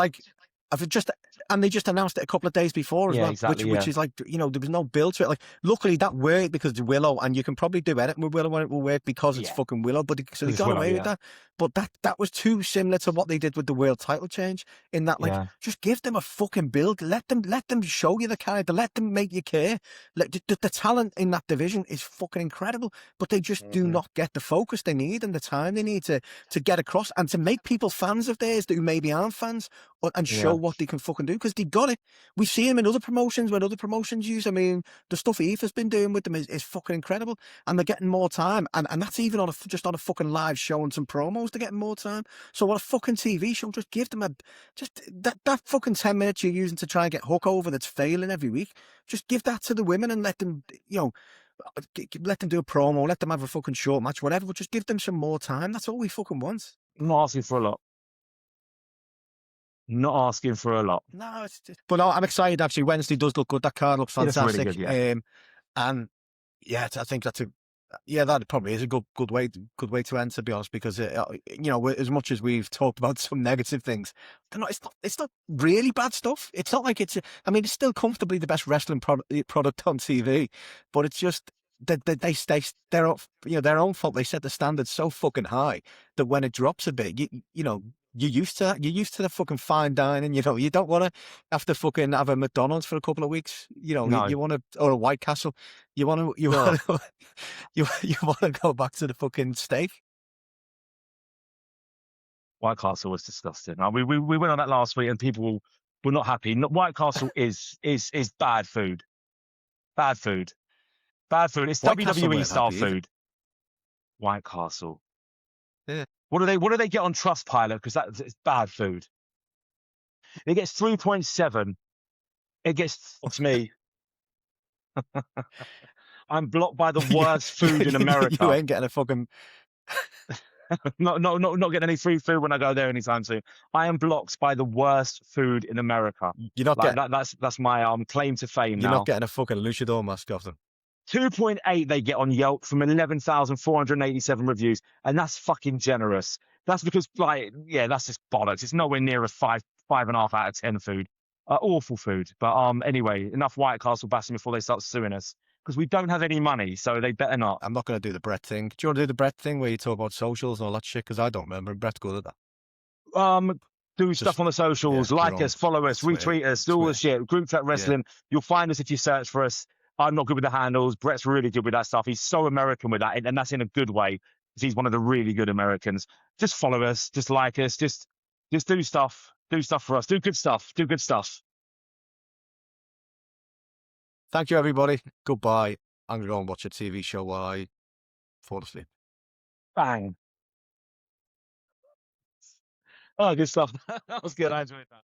they just announced it a couple of days before as well, exactly, which is there was no build to it. Luckily that worked because it's Willow, and you can probably do anything with Willow when it will work because it's fucking Willow. But so they got away with that. But that was too similar to what they did with the world title change. In that, just give them a fucking build. Let them show you the character. Let them make you care. The talent in that division is fucking incredible, but they just do not get the focus they need and the time they need to get across and to make people fans of theirs who maybe aren't fans and show what they can fucking do because they got it. We see him in other promotions when other promotions use. I mean, the stuff Ethan's been doing with them is fucking incredible, and they're getting more time, and that's even just on a fucking live show and some promos. They're getting more time. So on a fucking TV show, just give them that fucking 10 minutes you're using to try and get Hook over that's failing every week. Just give that to the women and let them, let them do a promo, let them have a fucking short match, whatever. But just give them some more time. That's all we fucking want. I'm not asking for a lot. Not asking for a lot. No, it's just... But no, I'm excited actually. Wednesday does look good. That card looks fantastic. Really good, and I think that probably is a good way to end, to be honest, because as much as we've talked about some negative things, it's not really bad stuff. It's not like it's still comfortably the best wrestling product on TV, but it's just that their own fault. They set the standards so fucking high that when it drops a bit, you're used to that. You're used to the fucking fine dining. You don't want to have to fucking have a McDonald's for a couple of weeks. No. You want to, or a White Castle. You want to go back to the fucking steak. White Castle was disgusting. We went on that last week, and people were not happy. White Castle is bad food. Bad food. Bad food. It's WWE style food. White Castle. Yeah. What do they get on Trustpilot? Because it's bad food. It gets 3.7. It gets, it's me. I'm blocked by the worst food in America. You ain't getting a fucking... not getting any free food when I go there anytime soon. I am blocked by the worst food in America. You're not like, getting... That's my claim to fame You're now. not getting a fucking luchador mask off them. 2.8 they get on Yelp from 11,487 reviews, and that's fucking generous. That's because, like, yeah, that's just bollocks. It's nowhere near a 5.5 out of 10 food. Awful food. But anyway, enough White Castle bashing before they start suing us, because we don't have any money, so they better not. I'm not going to do the Brett thing. Do you want to do the Brett thing where you talk about socials and all that shit? Because I don't remember. Brett's good at that. Do stuff on the socials, like us, follow us, retweet us, do all the shit. Groupchat Wrestling. Yeah. You'll find us if you search for us. I'm not good with the handles. Brett's really good with that stuff. He's so American with that, and that's in a good way, because he's one of the really good Americans. Just follow us, just like us, just do stuff. Do stuff for us. Do good stuff. Do good stuff. Thank you, everybody. Goodbye. I'm going to go and watch a TV show while I fall asleep. Bang. Oh, good stuff. That was good. I enjoyed that.